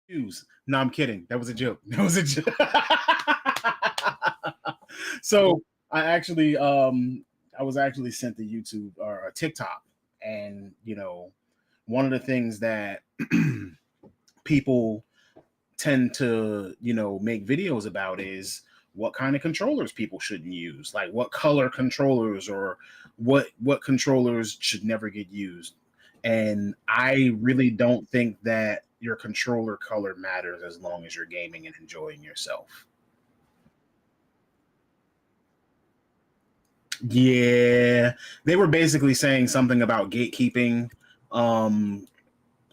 Use. No, I'm kidding. That was a joke. That was a joke. So I was actually sent to YouTube or a TikTok, and one of the things that people tend to make videos about is what kind of controllers people shouldn't use, like what color controllers or what controllers should never get used. And I really don't think that your controller color matters as long as you're gaming and enjoying yourself. Yeah, they were basically saying something um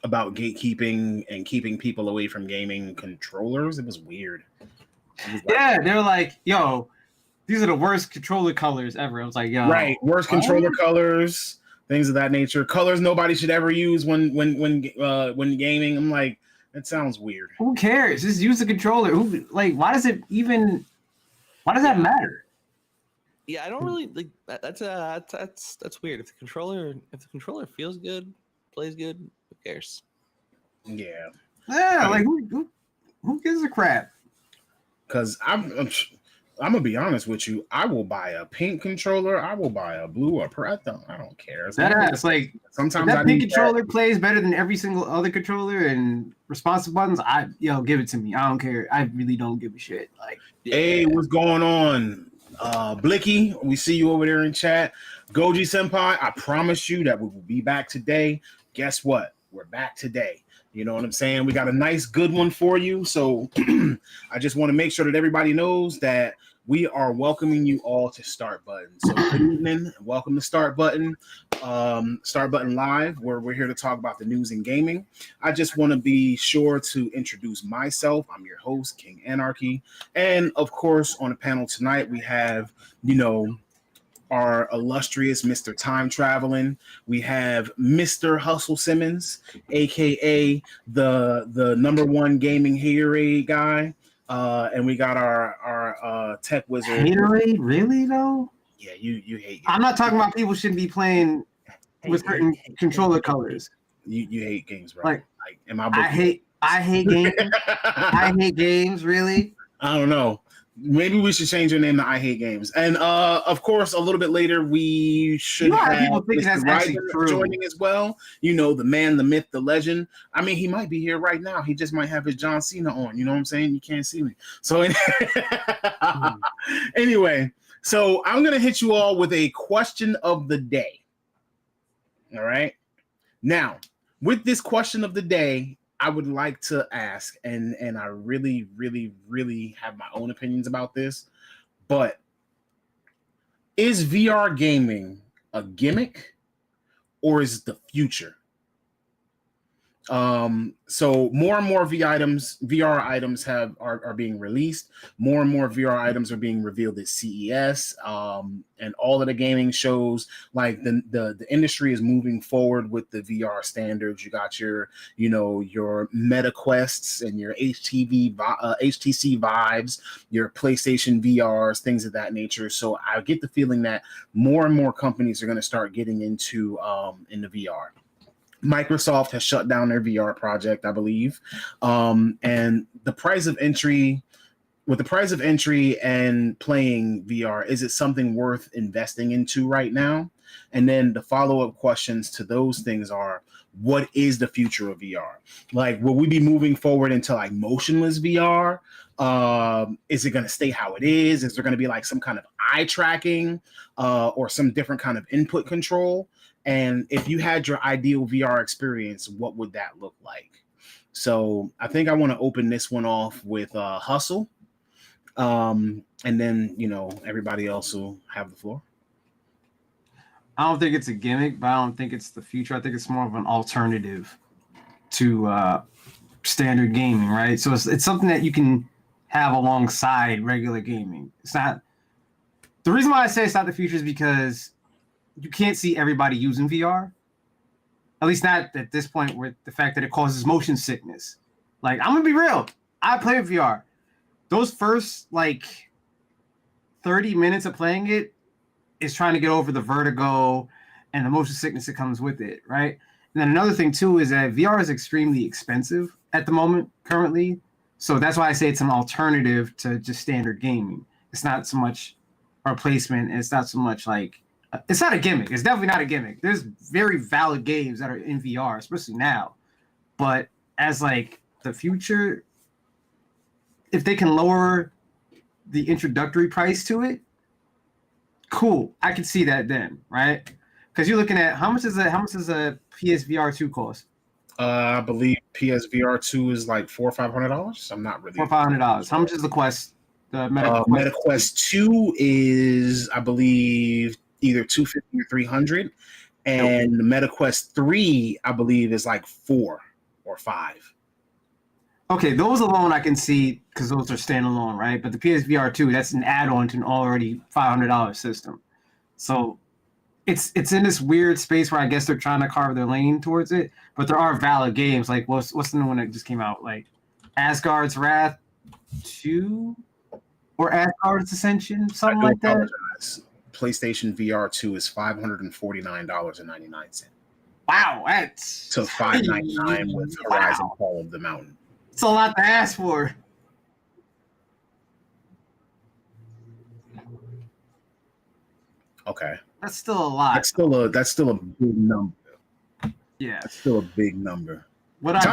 about gatekeeping and keeping people away from gaming controllers. It was weird. It was like, Yeah, they were like, "Yo, these are the worst controller colors ever." I was like, "Yo, right, worst what?" controller colors, things of that nature. Colors nobody should ever use when gaming. I'm like, that sounds weird. Who cares? Just use the controller. Who like? Why does it even? Why does that matter? Yeah, I don't really like that. That's weird. If the controller feels good, plays good, who cares? Yeah, Like who gives a crap? because I'm gonna be honest with you. I will buy a pink controller. I will buy a blue or purple. I don't care. That's like Sometimes if I that pink need controller plays better than every single other controller and responsive buttons. Give it to me. I don't care. I really don't give a shit. Like, Hey, what's going on? Blicky, we see you over there in chat. Goji Senpai, I promise you that we will be back today. Guess what? We're back today. You know what I'm saying? We got a nice, good one for you. So I just want to make sure that everybody knows that we are welcoming you all to Start Button. So good evening and welcome to Start Button. Start Button Live, where we're here to talk about the news in gaming. I just want to be sure to introduce myself. I'm your host, King Anarchy. And of course, on the panel tonight, we have, our illustrious Mr. Time Traveling. We have Mr. Hustle Simmons, aka the number one gaming haterade guy. And we got our tech wizard. haterade, really though? Yeah, you hate games. I'm not talking about people shouldn't be playing with certain controller colors. You hate games, bro. Like in my book, I hate games. I hate games, really. I don't know. Maybe we should change your name to I Hate Games. And of course, a little bit later, we should have people thinking Mr. that's actually Ryder true. joining as well. The man, the myth, the legend. I mean, he might be here right now. He just might have his John Cena on. You know what I'm saying? You can't see me. So anyway, so I'm going to hit you all with a question of the day. All right. Now, with this question of the day, I would like to ask, and I really, really, really have my own opinions about this, but is VR gaming a gimmick or is it the future? So more and more VR items are being released. More and more VR items are being revealed at CES. And all of the gaming shows, like the industry is moving forward with the VR standards. You got your Meta Quests and your HTC Vives, your PlayStation VRs, things of that nature. So I get the feeling that more and more companies are going to start getting into VR. Microsoft has shut down their VR project, I believe. And the price of entry, with the price of entry and playing VR, is it something worth investing into right now? And then the follow-up questions to those things are, what is the future of VR? Like, will we be moving forward into like motionless VR? Is it going to stay how it is? Is there going to be like some kind of eye tracking or some different kind of input control? And if you had your ideal VR experience, what would that look like? So I think I want to open this one off with Hustle. And then, everybody else will have the floor. I don't think it's a gimmick, but I don't think it's the future. I think it's more of an alternative to standard gaming, right? So it's something that you can have alongside regular gaming. It's not. The reason why I say it's not the future is because you can't see everybody using VR. At least not at this point with the fact that it causes motion sickness. Like, I'm gonna be real. I play VR. Those first 30 minutes of playing it is trying to get over the vertigo and the motion sickness that comes with it, right? And then another thing too is that VR is extremely expensive at the moment currently. So that's why I say it's an alternative to just standard gaming. It's not so much a replacement. And it's not so much like it's not a gimmick. It's definitely not a gimmick. There's very valid games that are in VR, especially now. But as like the future, if they can lower the introductory price to it, cool. I can see that then, right? Because you're looking at how much does a PSVR 2 cost? I believe PSVR 2 is like $400 or $500. I'm not really $400. How much is the Quest? The Meta Quest 2 is, I believe, either $250 or $300, and the Meta Quest 3, I believe, is like $4 or $5. Okay, those alone I can see because those are standalone, right? But the PSVR 2, that's an add-on to an already $500 system. So it's in this weird space where I guess they're trying to carve their lane towards it, but there are valid games. Like what's the new one that just came out? Like Asgard's Wrath 2 or Asgard's Ascension, something like that. PlayStation VR 2 is $549.99. Wow, that's to $599 with Horizon Call of the Mountain. It's a lot to ask for. Okay. That's still a lot. That's still a big number. Yeah. That's still a big number. What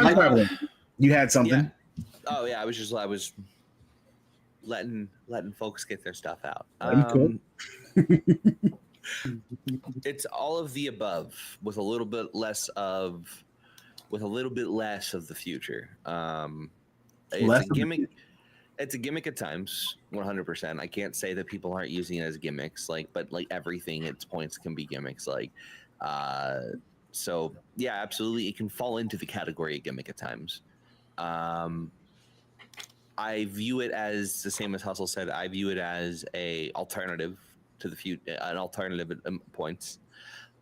you had something? Yeah. Oh yeah, I was letting folks get their stuff out. It's all of the above with a little bit less of the future. It's a gimmick. It's a gimmick at times, 100%. I can't say that people aren't using it as gimmicks, but everything its points can be gimmicks. So yeah, absolutely, it can fall into the category of gimmick at times. I view it as the same as Hustle said. I view it as a alternative to the future, an alternative at points.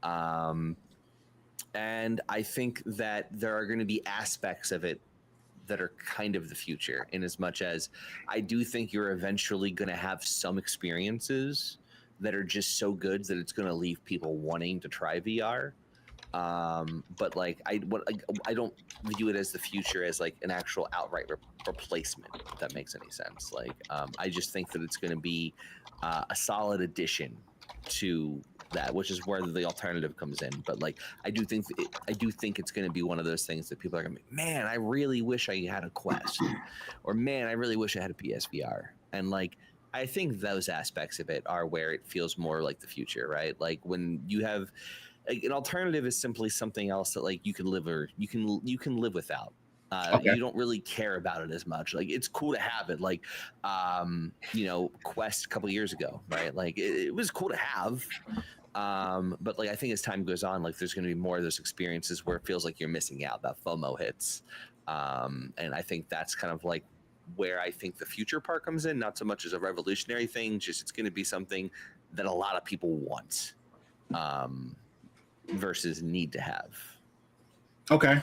And I think that there are going to be aspects of it that are kind of the future, in as much as I do think you're eventually going to have some experiences that are just so good that it's going to leave people wanting to try VR. But I don't view it as the future as an actual outright replacement, if that makes any sense. I just think that it's going to be a solid addition to that, which is where the alternative comes in. But I do think it's going to be one of those things that people are going to be, man, I really wish I had a Quest, or man, I really wish I had a PSVR. And I think those aspects of it are where it feels more like the future, right? When you have an alternative is simply something else that you can live without. Okay. You don't really care about it as much. It's cool to have it. Quest a couple of years ago, right? It was cool to have. But I think as time goes on, there's going to be more of those experiences where it feels like you're missing out. That FOMO hits, and I think that's kind of where I think the future part comes in. Not so much as a revolutionary thing, just it's going to be something that a lot of people want, versus need to have. Okay,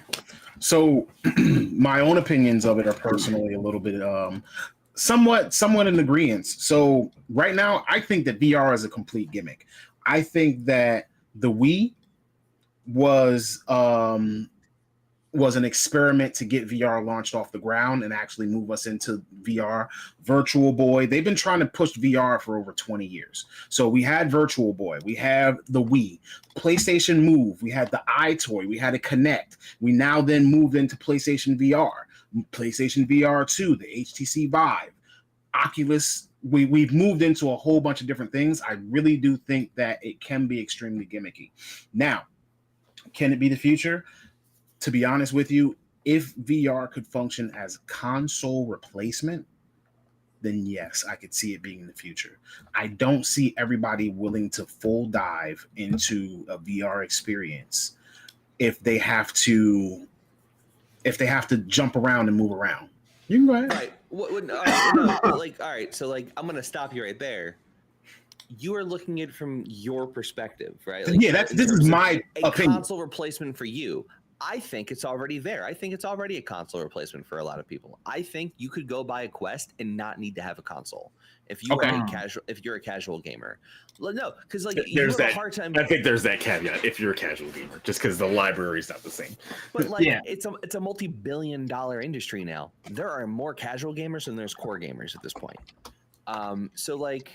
so my own opinions of it are personally a little bit somewhat in agreement. So right now, I think that VR is a complete gimmick. I think that the Wii was an experiment to get VR launched off the ground and actually move us into VR. Virtual Boy, they've been trying to push VR for over 20 years. So we had Virtual Boy, we have the Wii, PlayStation Move, we had the iToy, we had a Kinect. We now then moved into PlayStation VR, PlayStation VR 2, the HTC Vive, Oculus. We've moved into a whole bunch of different things. I really do think that it can be extremely gimmicky. Now, can it be the future? To be honest with you, if VR could function as console replacement, then yes, I could see it being in the future. I don't see everybody willing to full dive into a VR experience if they have to jump around and move around. You can go ahead. Right. All right. So I'm going to stop you right there. You are looking at it from your perspective, right? Yeah, this is my opinion. Console replacement for you. I think it's already there. I think it's already a console replacement for a lot of people. I think you could go buy a Quest and not need to have a console if you are a casual. If you're a casual gamer, no, because like you have a hard time. I think there's that caveat if you're a casual gamer, just because the library's not the same. But like, it's a multi-billion-dollar industry now. There are more casual gamers than there's core gamers at this point. So like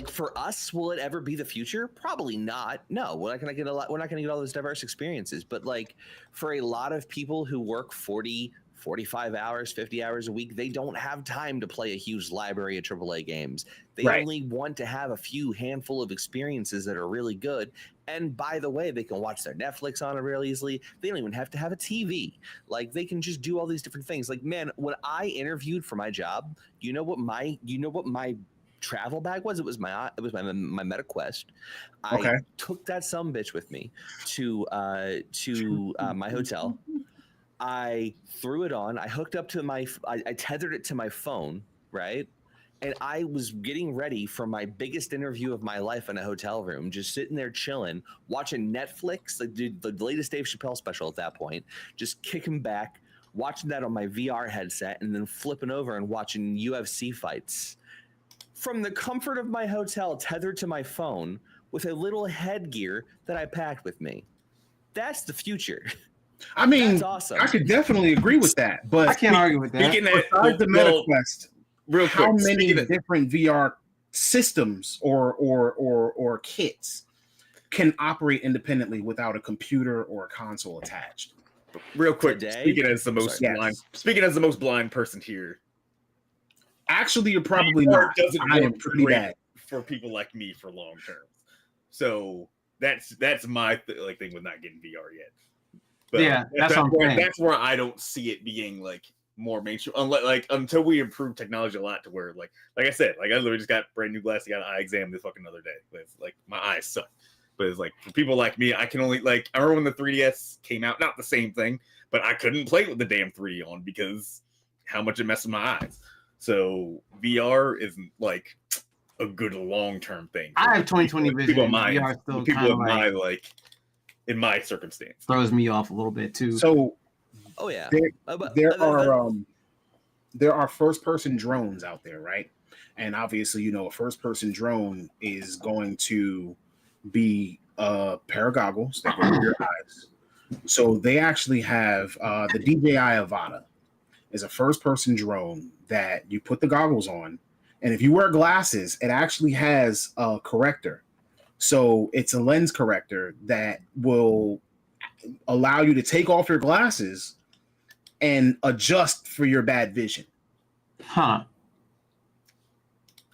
for us, will it ever be the future? Probably not. No, we're not gonna get we're not gonna get all those diverse experiences. But like for a lot of people who work 40, 45 hours, 50 hours a week, they don't have time to play a huge library of AAA games. They only want to have a few handful of experiences that are really good. And by the way, they can watch their Netflix on it real easily. They don't even have to have a TV. Like they can just do all these different things. Like, man, when I interviewed for my job, you know what my travel bag was? It was my Meta Quest. I took that sumbitch with me to my hotel. I threw it on. I hooked up to I tethered it to my phone, right? And I was getting ready for my biggest interview of my life in a hotel room, just sitting there chilling, watching Netflix, the latest Dave Chappelle special at that point, just kicking back, watching that on my VR headset, and then flipping over and watching UFC fights from the comfort of my hotel, tethered to my phone with a little headgear that I packed with me. That's the future. I mean, that's awesome. I could definitely agree with that, but I can't argue with that. Besides the Meta Quest, real quick, how many different VR systems or kits can operate independently without a computer or a console attached? Real quick, speaking as the most blind person here. Actually, you're probably not. I am pretty bad for people like me for long term. So that's my thing with not getting VR yet. But that's where I don't see it being like more mainstream, until we improve technology a lot to where like I said, like I literally just got brand new glasses, got an eye exam this fucking other day. It's like my eyes suck. But it's like for people like me, I can only I remember when the 3DS came out, not the same thing, but I couldn't play with the damn 3D on because how much it messed with my eyes. So VR isn't like a good long-term thing. I have 20/20 vision. VR still people in my in my circumstance throws me off a little bit too. So, there are first-person drones out there, right? And obviously, a first-person drone is going to be a pair of goggles that go over your eyes. So they actually have the DJI Avata is a first-person drone that you put the goggles on, and if you wear glasses, it actually has a corrector. So it's a lens corrector that will allow you to take off your glasses and adjust for your bad vision. Huh.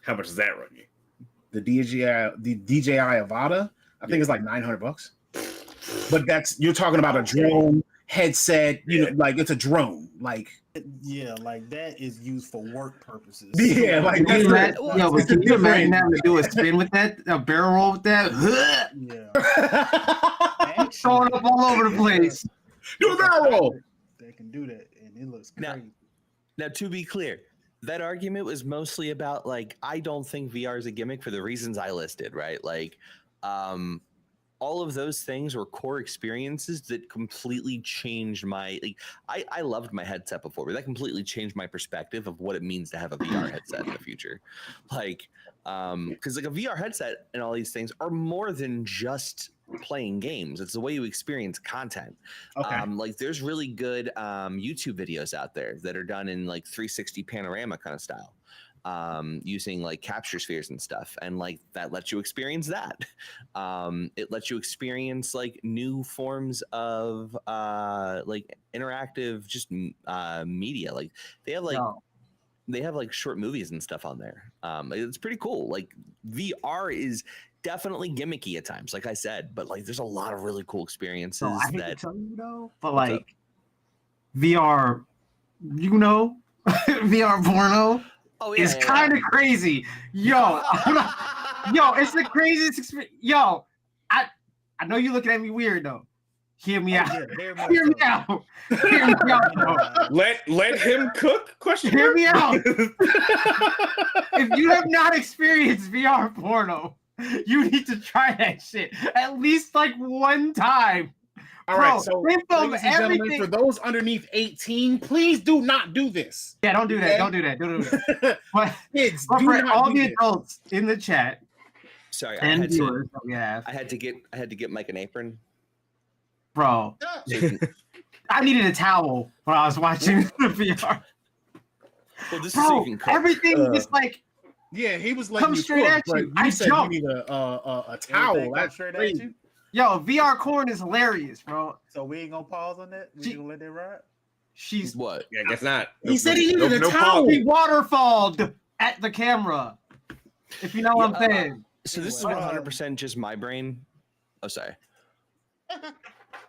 How much does that run you? The DJI Avata, I think it's like $900. But you're talking about a drone headset, like it's a drone. Like that is used for work purposes. Yeah, like can you imagine having to do a spin with that, a barrel roll with that? Yeah. Throwing up all over the place. Do a barrel roll. They can do that, and it looks crazy. Now, to be clear, that argument was mostly about I don't think VR is a gimmick for the reasons I listed, right? All of those things were core experiences that completely changed my I loved my headset before, but that completely changed my perspective of what it means to have a VR headset in the future. Because a VR headset and all these things are more than just playing games. It's the way you experience content. There's really good YouTube videos out there that are done in 360 panorama kind of style. Using capture spheres and stuff, and that lets you experience that. It lets you experience new forms of interactive media. They have short movies and stuff on there. It's pretty cool. VR is definitely gimmicky at times, like I said, but there's a lot of really cool experiences. I hate to tell you though, but VR, VR porno. Oh, yeah, it's kind of crazy. Yo, it's the craziest experience. Yo, I know you're looking at me weird though. Hear me out. Hear me out. Hear me out. Let him cook? Hear me out. If you have not experienced VR porno, you need to try that shit at least one time. All right, so ladies and gentlemen, for those underneath 18, please do not do this. Yeah, don't do that. Don't do that. But kids, but do for not all do the this. adults in the chat, sorry, and I viewers that we have, had to get Mike an apron. bro. I needed a towel when I was watching the VR. Well, this Bro, is so you can cook. everything just like yeah, he was letting come you straight cook, at but you. I said jumped. you need a towel. That's straight crazy. at you. Yo, VR corn is hilarious, bro. So we ain't gonna pause on that. We gonna let that ride. She's what? Yeah, I guess not. He said he needed a towel. He waterfalled at the camera. If you know what I'm saying. So this is 100% just my brain. Oh, sorry.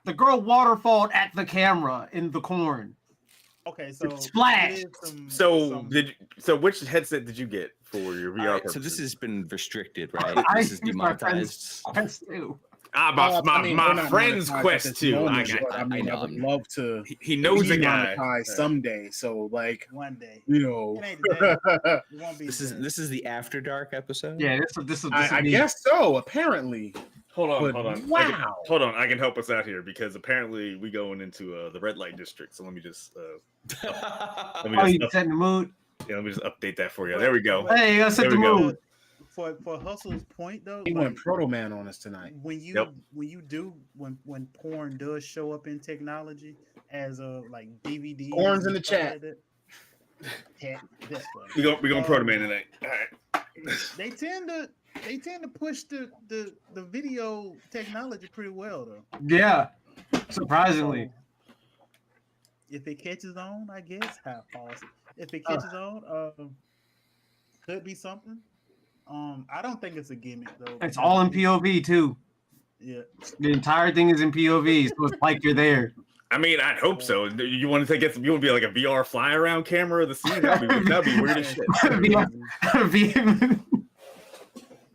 The girl waterfalled at the camera in the corn. Okay, so Splash. So which headset did you get for your VR? Right, so this has been restricted, right? This is use my demonetized. friend's too. My friend's Quest 2. I would love to. He knows the guy someday. So like one day, you know. it ain't today. It won't be This is the After Dark episode. Yeah, this I guess so. Apparently. Hold on. Wow. Hold on. I can help us out here because apparently we going into the red light district. So let me just. You set the mood. Yeah, let me just update that for you. There we go. Hey, you set the mood. For Hustle's point though, he went Proto Man on us tonight. When when porn does show up in technology as a like DVD, porn's in the chat. We going Proto Man tonight. All right. They tend to push the video technology pretty well though. Yeah, surprisingly. If it catches on, I guess half awesome. If it catches on, could be something. I don't think it's a gimmick though. It's all in POV too. Yeah, the entire thing is in POV, so it's like you're there. I mean, I'd hope so. You want to get? You want to be like a VR fly around camera of the scene? That'd be weird as shit.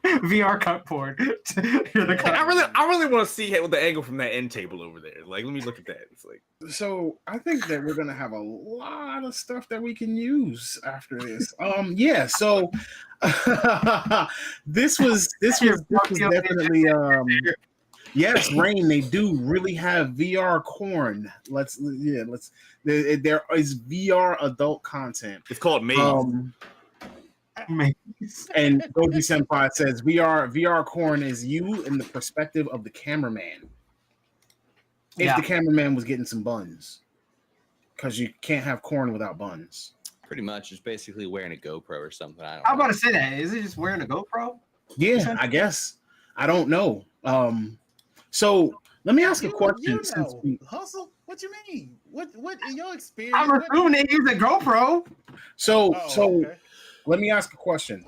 VR cut porn. I really want to see the angle from that end table over there. Like, let me look at that. It's like. So I think that we're gonna have a lot of stuff that we can use after this. Yeah. So this was definitely yes, Rain. They do really have VR corn. There is VR adult content. It's called Maze. And Goji Senpai says VR corn is you in the perspective of the cameraman. If the cameraman was getting some buns, because you can't have corn without buns. Pretty much, it's basically wearing a GoPro or something. I'm about to say that. Is it just wearing a GoPro? Yeah, I guess. I don't know. So let me ask a question. Hustle? What you mean? What in your experience? I'm assuming they use a GoPro. So let me ask a question.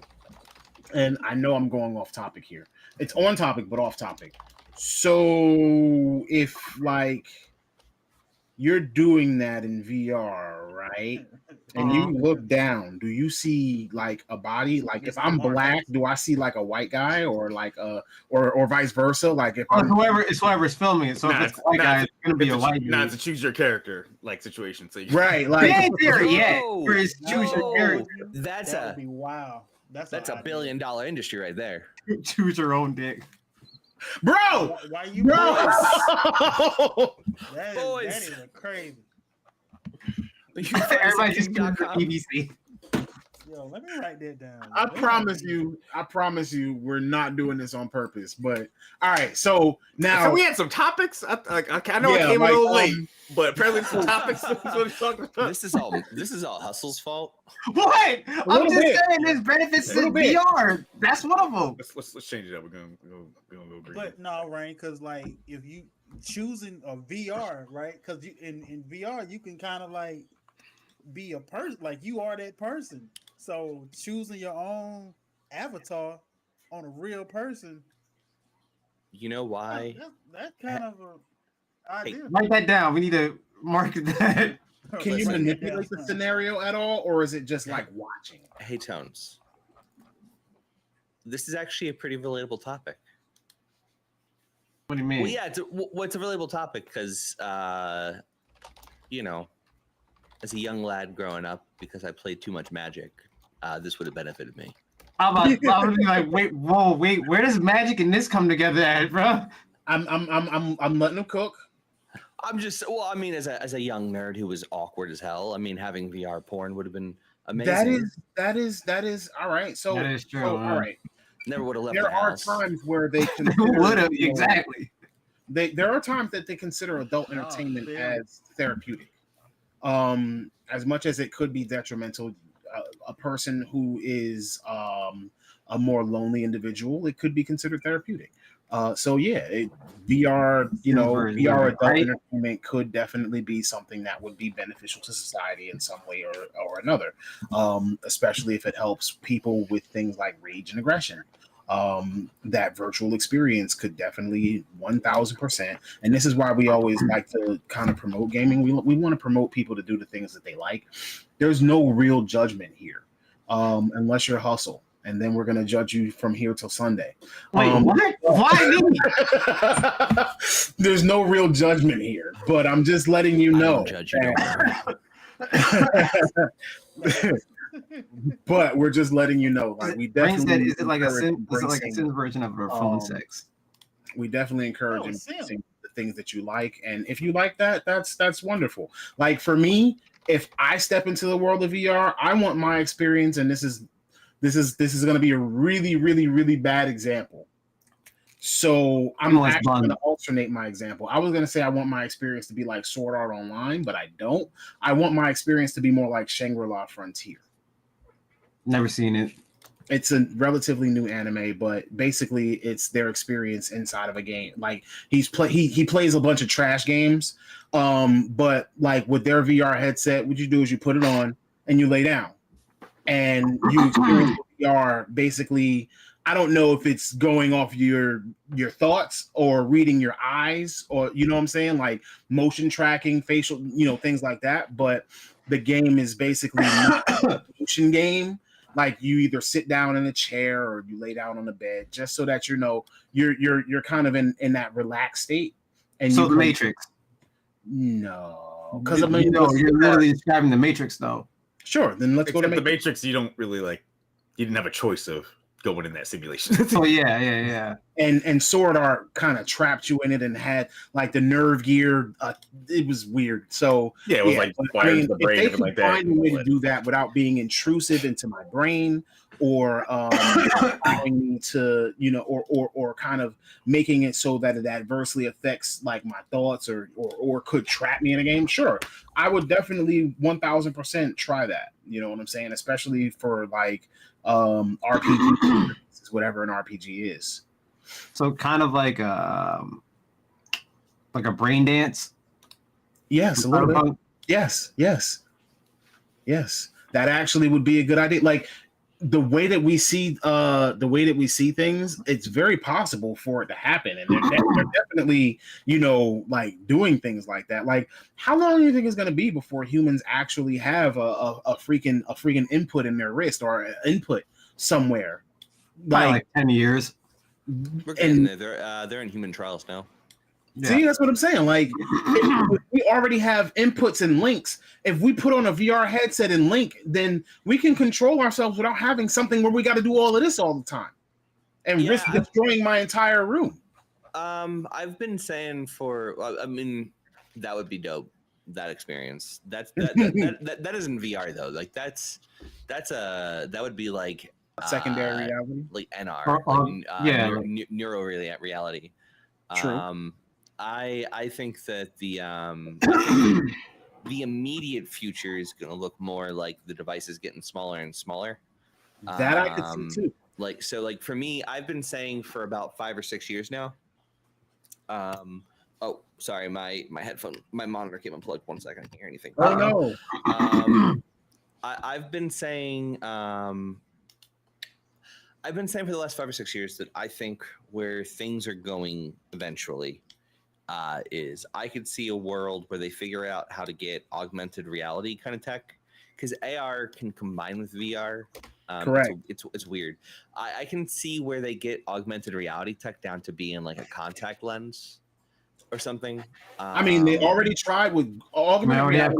And I know I'm going off topic here. It's on topic, but off topic. So if like you're doing that in VR, right? And you look down, do you see like a body? Like if I'm black, do I see like a white guy or like or vice versa? Like if whoever's filming it. So if it's a white guy, it's gonna be a white guy. Not to choose your character like situation. So right, like ain't there yet. Choose your character. That would be wow. That's a $1 billion industry right there. Choose your own dick. Bro, why you That is crazy. Everybody just go for BBC. Yo, let me write that down. I promise you, we're not doing this on purpose. But all right, so now we had some topics. I know it came a little late, but apparently some topics. This is all Hustle's fault. What? I'm just saying there's benefits to VR. That's one of them. Let's change it up. We're gonna go green. But no, Rain, because like if you choosing a VR, right? Because you in VR you can kind of like be a person, like you are that person. So choosing your own avatar on a real person. You know why? That's kind of a idea. Write that down. We need to market that. Can you manipulate the scenario at all, or is it just like watching? Hey, Tones. This is actually a pretty relatable topic. What do you mean? Well, yeah, it's a relatable topic because, you know, as a young lad growing up, because I played too much Magic, this would have benefited me. I would be like, wait, where does Magic and this come together at, bro? I'm letting him cook. I'm just well. I mean, as a young nerd who was awkward as hell. I mean, having VR porn would have been amazing. That is all right. So that is true. all right. Never would have left There the are house. times where they Would have exactly. There are times that they consider adult entertainment as therapeutic. As much as it could be detrimental, a person who is a more lonely individual, it could be considered therapeutic. So yeah, VR, VR adult entertainment could definitely be something that would be beneficial to society in some way or another, especially if it helps people with things like rage and aggression. That virtual experience could definitely 1000%. And this is why we always like to kind of promote gaming. We want to promote people to do the things that they like. There's no real judgment here, unless you're hustle. And then we're going to judge you from here till Sunday. Wait, what? Why me? There's no real judgment here, but I'm just letting you know. Judge you, But we're just letting you know. Like we definitely is it like a sin version of phone sex? We definitely encourage embracing the things that you like, and if you like that, that's wonderful. Like for me, if I step into the world of VR, I want my experience, and this is going to be a really, really, really bad example. So I'm actually going to alternate my example. I was going to say I want my experience to be like Sword Art Online, but I don't. I want my experience to be more like Shangri-La Frontier. Never seen it. It's a relatively new anime, but basically it's their experience inside of a game. Like he plays a bunch of trash games, but like with their VR headset, what you do is you put it on and you lay down. And you experience VR basically. I don't know if it's going off your thoughts or reading your eyes, or you know what I'm saying, like motion tracking, facial, things like that. But the game is basically not a motion game. Like you either sit down in a chair or you lay down on the bed, just so that you're kind of in that relaxed state. And so the Matrix. No, because you're literally describing the Matrix, though. Sure, then let's go to the Matrix. You don't really you didn't have a choice of going in that simulation. Oh yeah. And Sword Art kind of trapped you in it and had like the nerve gear. It was weird. So yeah, it was like wires the brain, if they could find a way to do that without being intrusive into my brain or allowing me to, or kind of making it so that it adversely affects like my thoughts or could trap me in a game. Sure, I would definitely 1000% try that. You know what I'm saying? Especially for like RPG, whatever an RPG is. So kind of like a brain dance. Yes, a little bit. Yes. That actually would be a good idea. Like the way that we see things, it's very possible for it to happen, and they're definitely like doing things like that. Like how long do you think it's going to be before humans actually have a freaking input in their wrist or an input somewhere? Like 10 years. We're getting there. They're in human trials now. Yeah. See, that's what I'm saying. Like, if we already have inputs and links. If we put on a VR headset and link, then we can control ourselves without having something where we got to do all of this all the time and risk destroying my entire room. I've been saying that would be dope. That experience. That isn't VR though. Like that would be like a secondary reality, like NR, neuro reality. True. I think that the immediate future is going to look more like the devices getting smaller and smaller. That I could see too. Like for me, I've been saying for about 5 or 6 years now. Oh, sorry, my monitor came unplugged. 1 second, I can't hear anything. Oh no. I've been saying for the last 5 or 6 years that I think where things are going eventually is I could see a world where they figure out how to get augmented reality kind of tech, because AR can combine with VR. Correct. It's weird. I can see where they get augmented reality tech down to being like a contact lens or something. I mean, they already tried with augmented reality.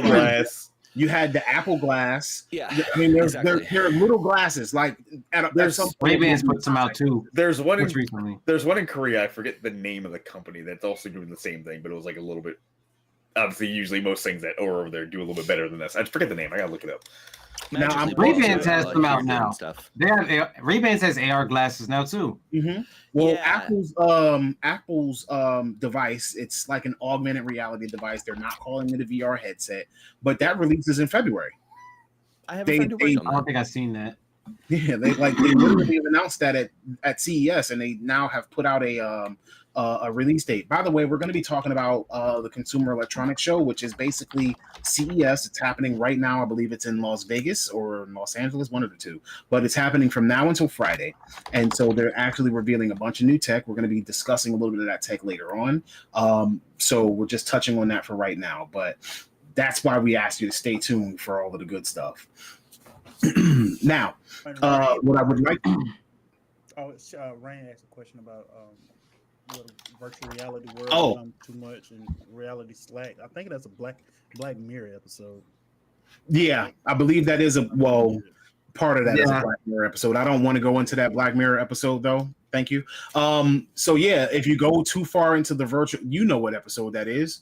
Glasses. You had the Apple Glass. Yeah, I mean, exactly. they're little glasses. Like there's some Ray-Bans put some out too. There's one recently. There's one in Korea. I forget the name of the company that's also doing the same thing, but it was like a little bit. Obviously, usually most things that are over there do a little bit better than this. I forget the name. I gotta look it up. Now, Ray-Bans has them out now. They have Ray-Bans has AR glasses now too. Mm-hmm. Well, yeah. Apple's device, it's like an augmented reality device. They're not calling it a VR headset, but that releases in February. I have a friend who worked on that. I don't think I've seen that. Yeah, they literally announced that at CES, and they now have put out a release date. By the way, we're going to be talking about the Consumer Electronics Show, which is basically CES. It's happening right now. I believe it's in Las Vegas or Los Angeles, one of the two. But it's happening from now until Friday. And so they're actually revealing a bunch of new tech. We're going to be discussing a little bit of that tech later on. So we're just touching on that for right now. But that's why we asked you to stay tuned for all of the good stuff. Now, what I would like to... Ryan asked a question about what virtual reality world too much and reality slack. I think that's a Black Mirror episode. Yeah, I believe that is part of that is a Black Mirror episode. I don't want to go into that Black Mirror episode though. Thank you. So yeah, if you go too far into the virtual, you know what episode that is.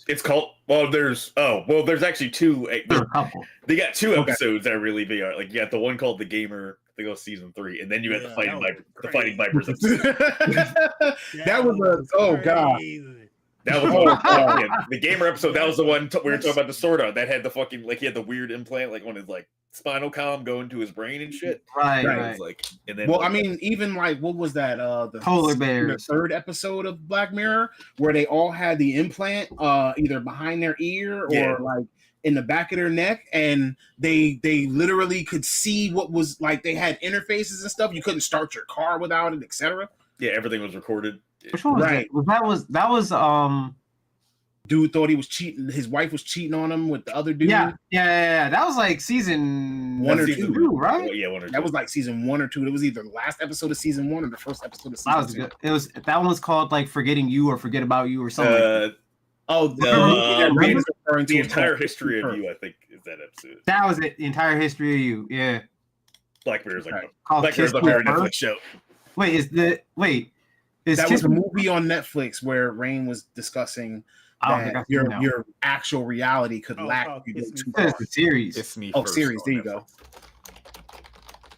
It's called. There's actually two. They got two episodes that are really VR. Like you got the one called The Gamer. I think it was season 3, and then you got the Fighting Vipers episode. That was god. That was the Gamer episode. That was the one we were talking about the sword art that had the fucking he had the weird implant on his spinal column going to his brain and shit. Right. And then I mean, even what was that? The polar bears. The third episode of Black Mirror, where they all had the implant either behind their ear or in the back of their neck, and they literally could see what was they had interfaces and stuff. You couldn't start your car without it, etc. Yeah, everything was recorded. Which one was that? Was dude thought he was cheating. His wife was cheating on him with the other dude. Yeah. That was season 1 or 2, right? Oh, yeah, 1 or 2. That was season 1 or 2. It was either the last episode of season 1 or the first episode of season 2. That was good. It was that one was called Forgetting You or Forget About You or something. The Entire History of You, I think, is that episode. That was it. The Entire History of You. Yeah. Black Mirror's Black Mirror's a very Netflix show. That was a movie on Netflix where Rain was discussing that your actual reality could lack if you did too far. It's the series. It's Me First. Series. There you go.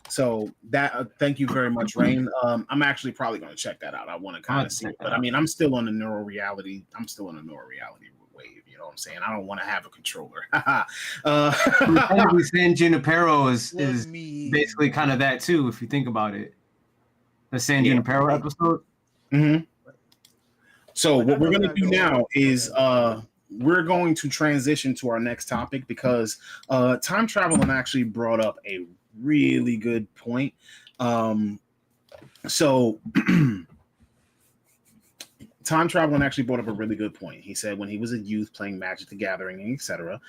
So that thank you very much, Rain. I'm actually probably going to check that out. I want to kind of see it, but I mean, I'm still on the neural reality. Wave. You know what I'm saying? I don't want to have a controller. San Junipero is basically kind of that too, if you think about it. The San Junipero episode. Mm-hmm. So what we're going to do now is we're going to transition to our next topic because time traveling actually brought up a really good point. So time traveling actually brought up a really good point. He said when he was a youth playing Magic the Gathering, etc.,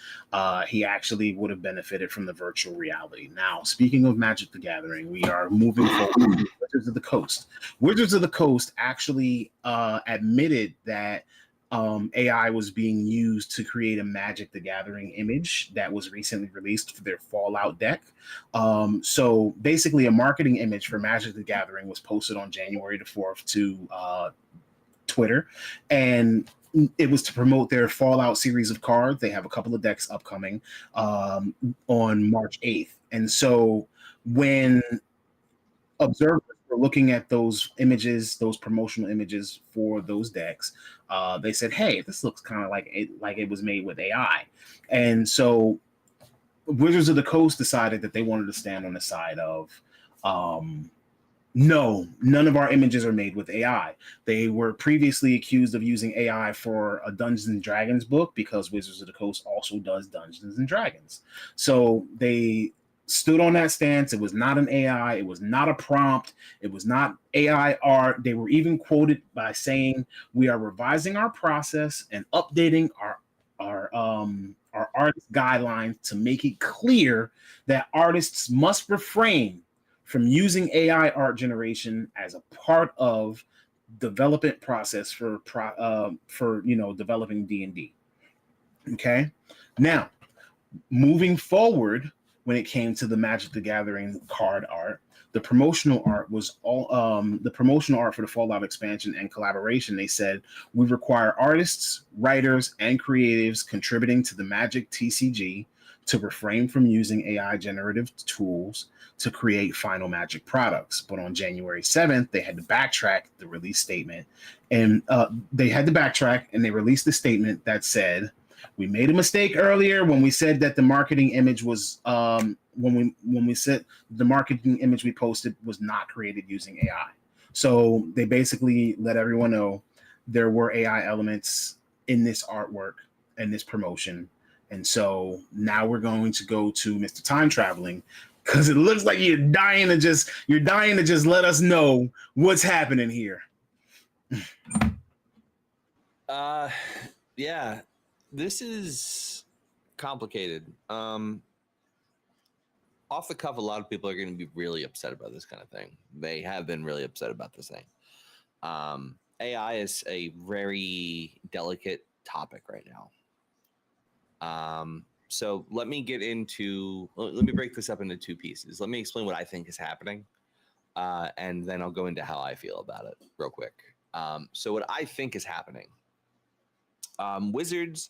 he actually would have benefited from the virtual reality. Now, speaking of Magic the Gathering, we are moving forward to Wizards of the Coast. Wizards of the Coast actually admitted that AI was being used to create a Magic the Gathering image that was recently released for their Fallout deck. So basically, a marketing image for Magic the Gathering was posted on January the 4th to Twitter, and it was to promote their Fallout series of cards. They have a couple of decks upcoming on March 8th. And so when observers were looking at those images, those promotional images for those decks, they said, hey, this looks kind of like it was made with AI. And so Wizards of the Coast decided that they wanted to stand on the side of no, none of our images are made with AI. They were previously accused of using AI for a Dungeons and Dragons book because Wizards of the Coast also does Dungeons and Dragons. So they stood on that stance. It was not an AI. It was not a prompt. It was not AI art. They were even quoted by saying, we are revising our process and updating our artist guidelines to make it clear that artists must refrain from using AI art generation as a part of development process for developing D&D. Okay, now Moving forward, when it came to the Magic the Gathering card art, the promotional art was all the promotional art for the Fallout expansion and collaboration. They said we require artists, writers, and creatives contributing to the Magic TCG to refrain from using AI generative tools to create final Magic products. But on January 7th, they had to backtrack the release statement, and they released a statement that said, we made a mistake earlier when we said that the marketing image was when we said the marketing image we posted was not created using AI. So they basically let everyone know there were AI elements in this artwork and this promotion. And so now we're going to go to Mr. Time Traveling, because it looks like you're dying to just let us know what's happening here. Yeah. This is complicated. Off the cuff, a lot of people are going to be really upset about this kind of thing. They have been really upset about this thing. AI is a very delicate topic right now. So let me break this up into two pieces. Let me explain what I think is happening, and then I'll go into how I feel about it real quick. So what I think is happening. Wizards,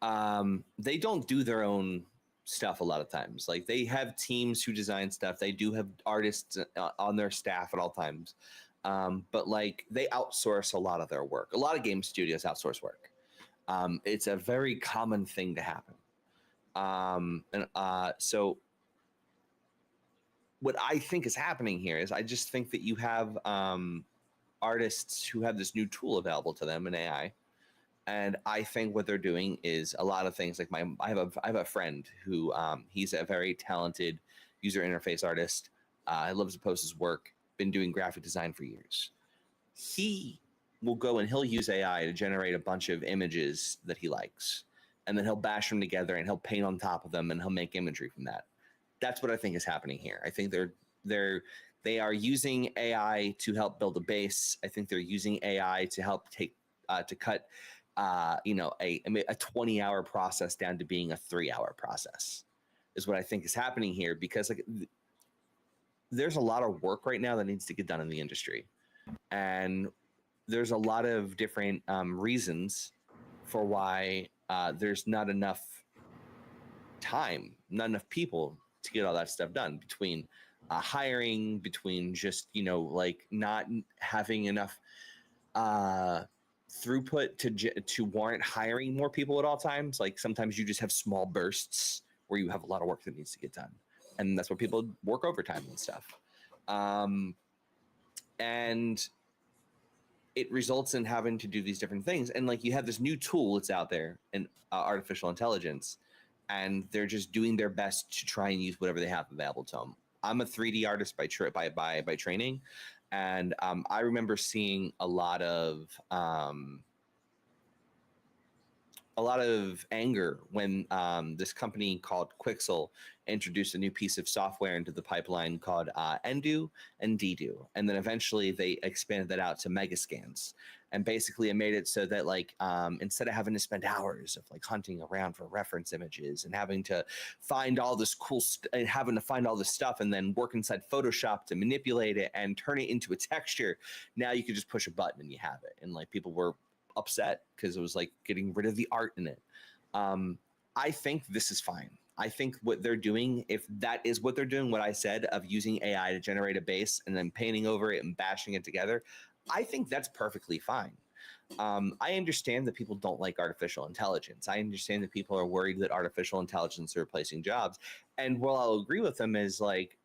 they don't do their own stuff a lot of times. Like, they have teams who design stuff. They do have artists on their staff at all times. But like, they outsource a lot of their work. A lot of game studios outsource work. It's a very common thing to happen. So what I think is happening here is I just think that you have artists who have this new tool available to them in AI. And I think what they're doing is a lot of things. Like I have a friend who he's a very talented user interface artist. He loves to post his work. Been doing graphic design for years. He will go and he'll use AI to generate a bunch of images that he likes, and then he'll bash them together and he'll paint on top of them and he'll make imagery from that. That's what I think is happening here. I think they are using AI to help build a base. I think they're using AI to help cut a 20-hour process down to being a 3-hour process is what I think is happening here, because like there's a lot of work right now that needs to get done in the industry, and there's a lot of different reasons for why there's not enough time, not enough people to get all that stuff done, between hiring, between just like not having enough throughput to warrant hiring more people at all times. Like, sometimes you just have small bursts where you have a lot of work that needs to get done, and that's where people work overtime and stuff. And it results in having to do these different things. And like, you have this new tool that's out there in artificial intelligence, and they're just doing their best to try and use whatever they have available to them. I'm a 3D artist by training. And I remember seeing a lot of anger when this company called Quixel introduced a new piece of software into the pipeline called Endu and Dedu, and then eventually they expanded that out to Megascans. And basically it made it so that like instead of having to spend hours of like hunting around for reference images and having to find all this having to find all this stuff and then work inside Photoshop to manipulate it and turn it into a texture, now you could just push a button and you have it. And like, people were upset because it was like getting rid of the art in it. I think this is fine. I think what they're doing, if that is what they're doing, what I said of using AI to generate a base and then painting over it and bashing it together, I think that's perfectly fine. I understand that people don't like artificial intelligence. I understand that people are worried that artificial intelligence are replacing jobs. And while I'll agree with them is like,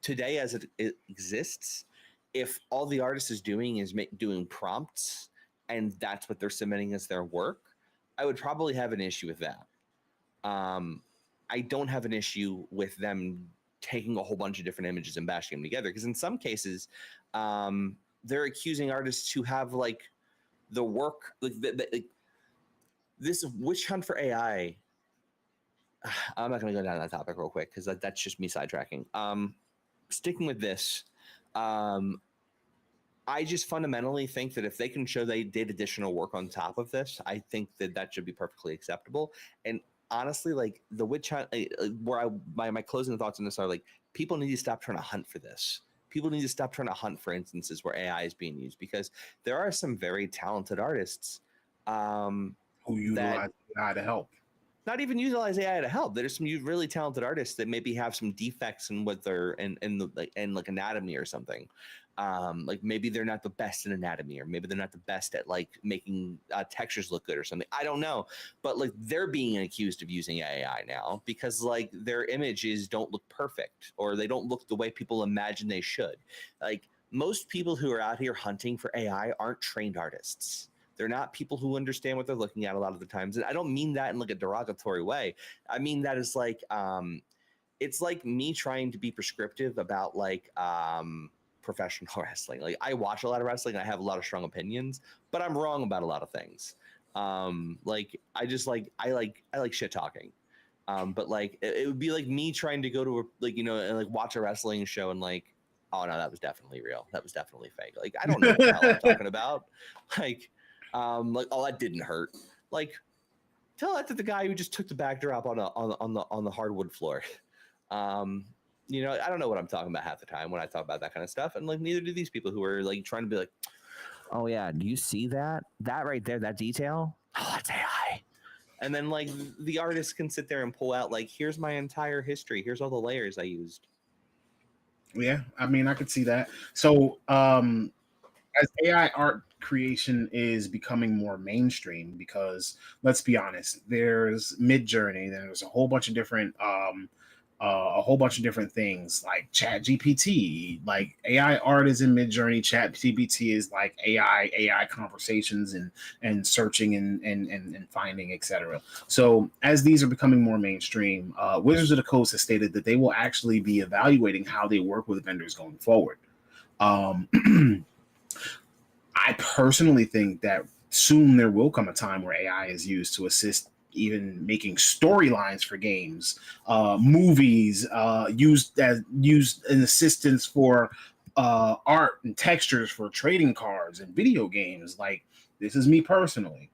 today as it exists, if all the artist is doing is doing prompts and that's what they're submitting as their work, I would probably have an issue with that. I don't have an issue with them taking a whole bunch of different images and bashing them together, because in some cases, they're accusing artists who have like the work, like this witch hunt for AI. I'm not going to go down that topic real quick because that's just me sidetracking. Sticking with this, I just fundamentally think that if they can show they did additional work on top of this, I think that should be perfectly acceptable. And honestly, like the witch hunt, where my closing thoughts on this are like, people need to stop trying to hunt for this. People need to stop trying to hunt for instances where AI is being used, because there are some very talented artists who utilize AI to help. Not even utilize AI to help. There's some really talented artists that maybe have some defects in what they're in like anatomy or something. Like maybe they're not the best in anatomy, or maybe they're not the best at like making textures look good or something. I don't know, but like they're being accused of using AI now because like their images don't look perfect, or they don't look the way people imagine they should. Like most people who are out here hunting for AI aren't trained artists. They're not people who understand what they're looking at a lot of the times. And I don't mean that in like a derogatory way. I mean that as like, it's like me trying to be prescriptive about like professional wrestling. Like I watch a lot of wrestling and I have a lot of strong opinions, but I'm wrong about a lot of things. Like I just like, I like shit talking. But like, it would be like me trying to go to a, like, you know, and like watch a wrestling show and like, oh no, that was definitely real. That was definitely fake. Like, I don't know what the hell I'm talking about. Like, oh, that didn't hurt. Like, tell that to the guy who just took the backdrop on the hardwood floor. You know, I don't know what I'm talking about half the time when I talk about that kind of stuff, and like neither do these people who are like trying to be like, oh yeah, do you see that right there, that detail? Oh, that's AI. And then like the artist can sit there and pull out like, here's my entire history. Here's all the layers I used. Yeah, I mean, I could see that. So, as AI art creation is becoming more mainstream, because let's be honest, there's Midjourney, there's a whole bunch of different things like Chat GPT, like AI art is in Midjourney, Chat GPT is like AI conversations and searching and finding, etc. So as these are becoming more mainstream, Wizards of the Coast has stated that they will actually be evaluating how they work with vendors going forward. I personally think that soon there will come a time where AI is used to assist even making storylines for games, movies, used in assistance for art and textures for trading cards and video games. Like, this is me personally.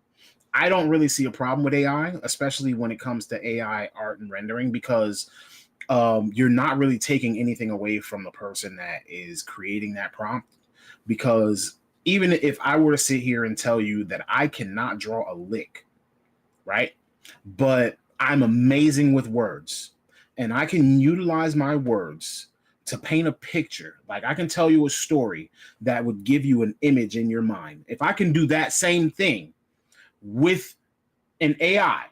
I don't really see a problem with AI, especially when it comes to AI art and rendering, because you're not really taking anything away from the person that is creating that prompt. Because even if I were to sit here and tell you that I cannot draw a lick, right? But I'm amazing with words, and I can utilize my words to paint a picture. Like, I can tell you a story that would give you an image in your mind. If I can do that same thing with an AI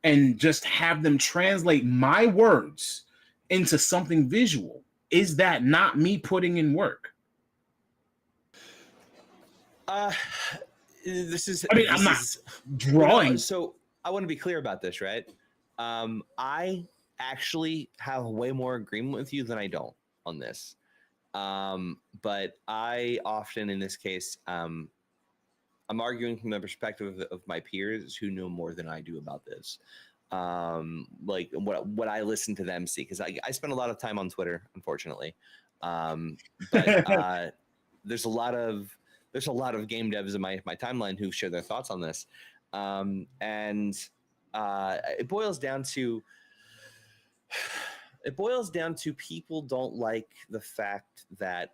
and just have them translate my words into something visual, is that not me putting in work? This is. I mean, I'm not drawing. So I want to be clear about this, right? I actually have way more agreement with you than I don't on this. But I often, in this case, I'm arguing from the perspective of my peers who know more than I do about this. Like what I listen to them see, because I spend a lot of time on Twitter, unfortunately. But there's a lot of game devs in my timeline who share their thoughts on this. And it boils down to people don't like the fact that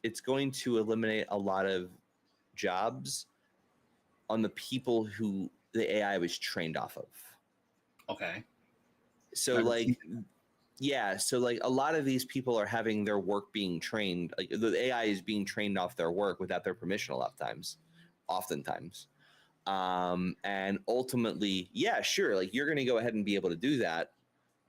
it's going to eliminate a lot of jobs on the people who the AI was trained off of. Okay. So like, yeah, so like a lot of these people are having their work being trained, like the AI is being trained off their work without their permission a lot of times, oftentimes. And ultimately, yeah, sure, like you're going to go ahead and be able to do that.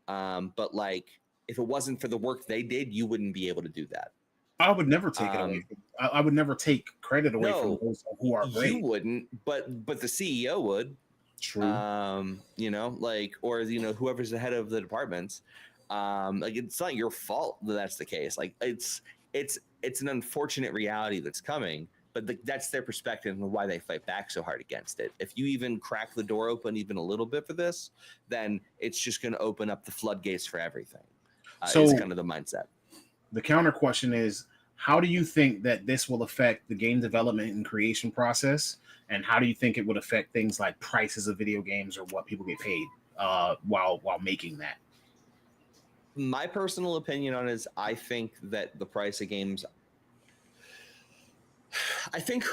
But like, if it wasn't for the work they did, you wouldn't be able to do that. I would never take it away. I would never take credit away from those who are great. You wouldn't, but the CEO would. True. You know, like, or you know, whoever's the head of the departments. Like, it's not your fault that that's the case. Like, it's an unfortunate reality that's coming, but that's their perspective and why they fight back so hard against it. If you even crack the door open even a little bit for this, then it's just going to open up the floodgates for everything. So it's kind of the mindset. The counter question is, how do you think that this will affect the game development and creation process And how do you think it would affect things like prices of video games or what people get paid while making that? My personal opinion on it is I think that the price of games, I think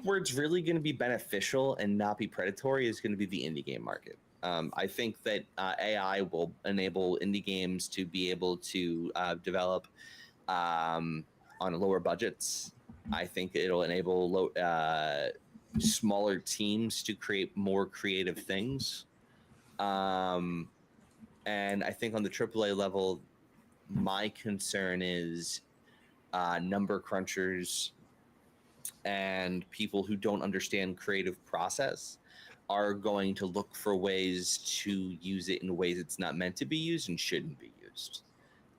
where it's really going to be beneficial and not be predatory is going to be the indie game market. I think that AI will enable indie games to be able to develop on lower budgets. I think it'll enable smaller teams to create more creative things. And I think on the AAA level, my concern is number crunchers and people who don't understand creative process are going to look for ways to use it in ways it's not meant to be used and shouldn't be used.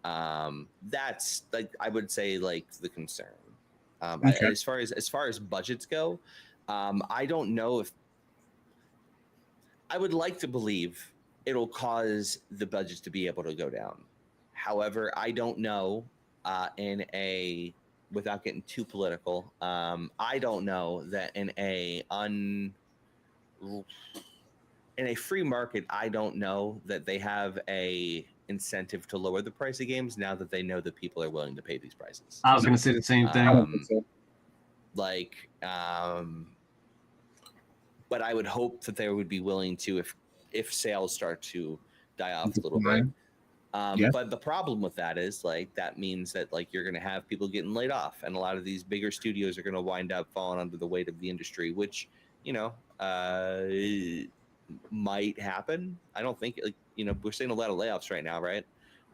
That's like, I would say, like, the concern. Okay. As far as budgets go, I don't know if I would like to believe it'll cause the budgets to be able to go down. However, I don't know without getting too political, I don't know that in a free market, I don't know that they have a incentive to lower the price of games now that they know that people are willing to pay these prices. I was going to say the same thing. But I would hope that they would be willing to if sales start to die off a little bit. But the problem with that is, like, that means that, like, you're going to have people getting laid off, and a lot of these bigger studios are going to wind up falling under the weight of the industry, which, might happen. I don't think, we're seeing a lot of layoffs right now, right?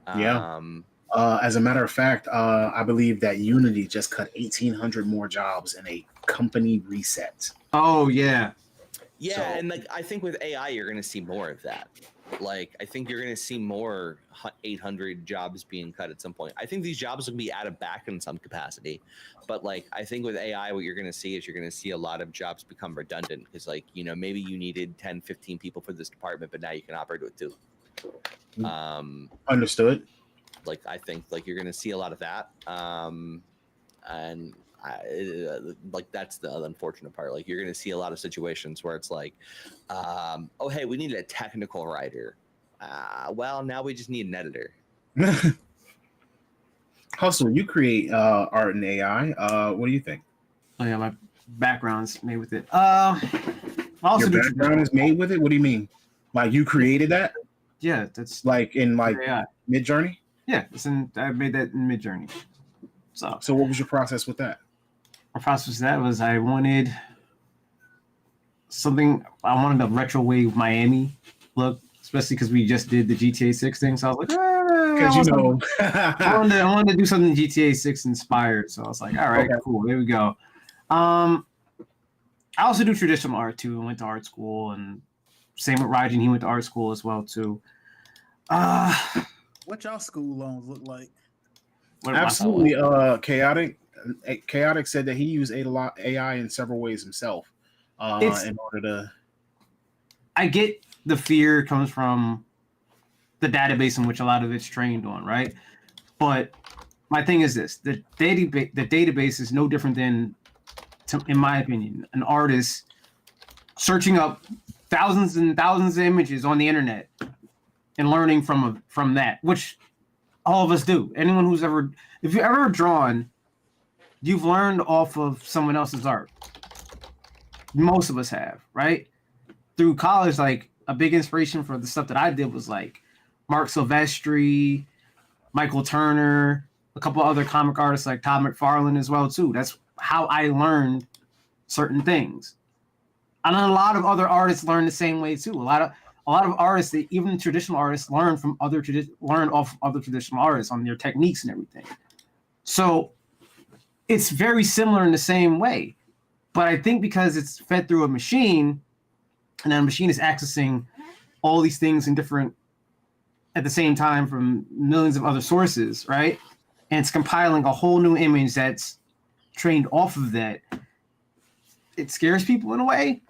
As a matter of fact, I believe that Unity just cut 1,800 more jobs in a company reset. Oh, yeah. Yeah, so, and like, I think with AI, you're going to see more of that. Like, I think you're going to see more 800 jobs being cut at some point. I think these jobs will be added back in some capacity. But, like, I think with AI, what you're going to see is you're going to see a lot of jobs become redundant because, like, maybe you needed 10, 15 people for this department, but now you can operate with 2. Understood. Like, I think, like, you're going to see a lot of that. And like, that's the unfortunate part. Like, you're going to see a lot of situations where it's like, oh, hey, we need a technical writer. Well, now we just need an editor. Hustle, you create art in AI. What do you think? Oh yeah, my background's made with it. Your background is made with it? What do you mean? Like, you created that? Yeah, that's like in like Midjourney. Yeah, I made that in Midjourney. So what was your process with that? My process with that was I wanted a retro wave Miami look, especially because we just did the GTA 6 thing. So I was like, I wanted to do something GTA 6 inspired. So I was like, all right, cool, there we go. I also do traditional art too. I went to art school, and same with Rajan. He went to art school as well too. What y'all school loans look like? Absolutely. Chaotic said that he used AI in several ways himself in order to. I get the fear comes from the database in which a lot of it's trained on, right? But my thing is this: the database is no different than, in my opinion, an artist searching up thousands and thousands of images on the internet and learning from that, which all of us do. Anyone who's ever, if you've ever drawn, you've learned off of someone else's art. Most of us have, right? Through college, like, a big inspiration for the stuff that I did was like Mark Silvestri, Michael Turner, a couple other comic artists like Todd McFarlane as well too. That's how I learned certain things. And a lot of other artists learn the same way too. A lot of artists, even traditional artists, learn off other traditional artists on their techniques and everything. So it's very similar in the same way. But I think because it's fed through a machine, and that machine is accessing all these things at the same time from millions of other sources, right? And it's compiling a whole new image that's trained off of that. It scares people in a way,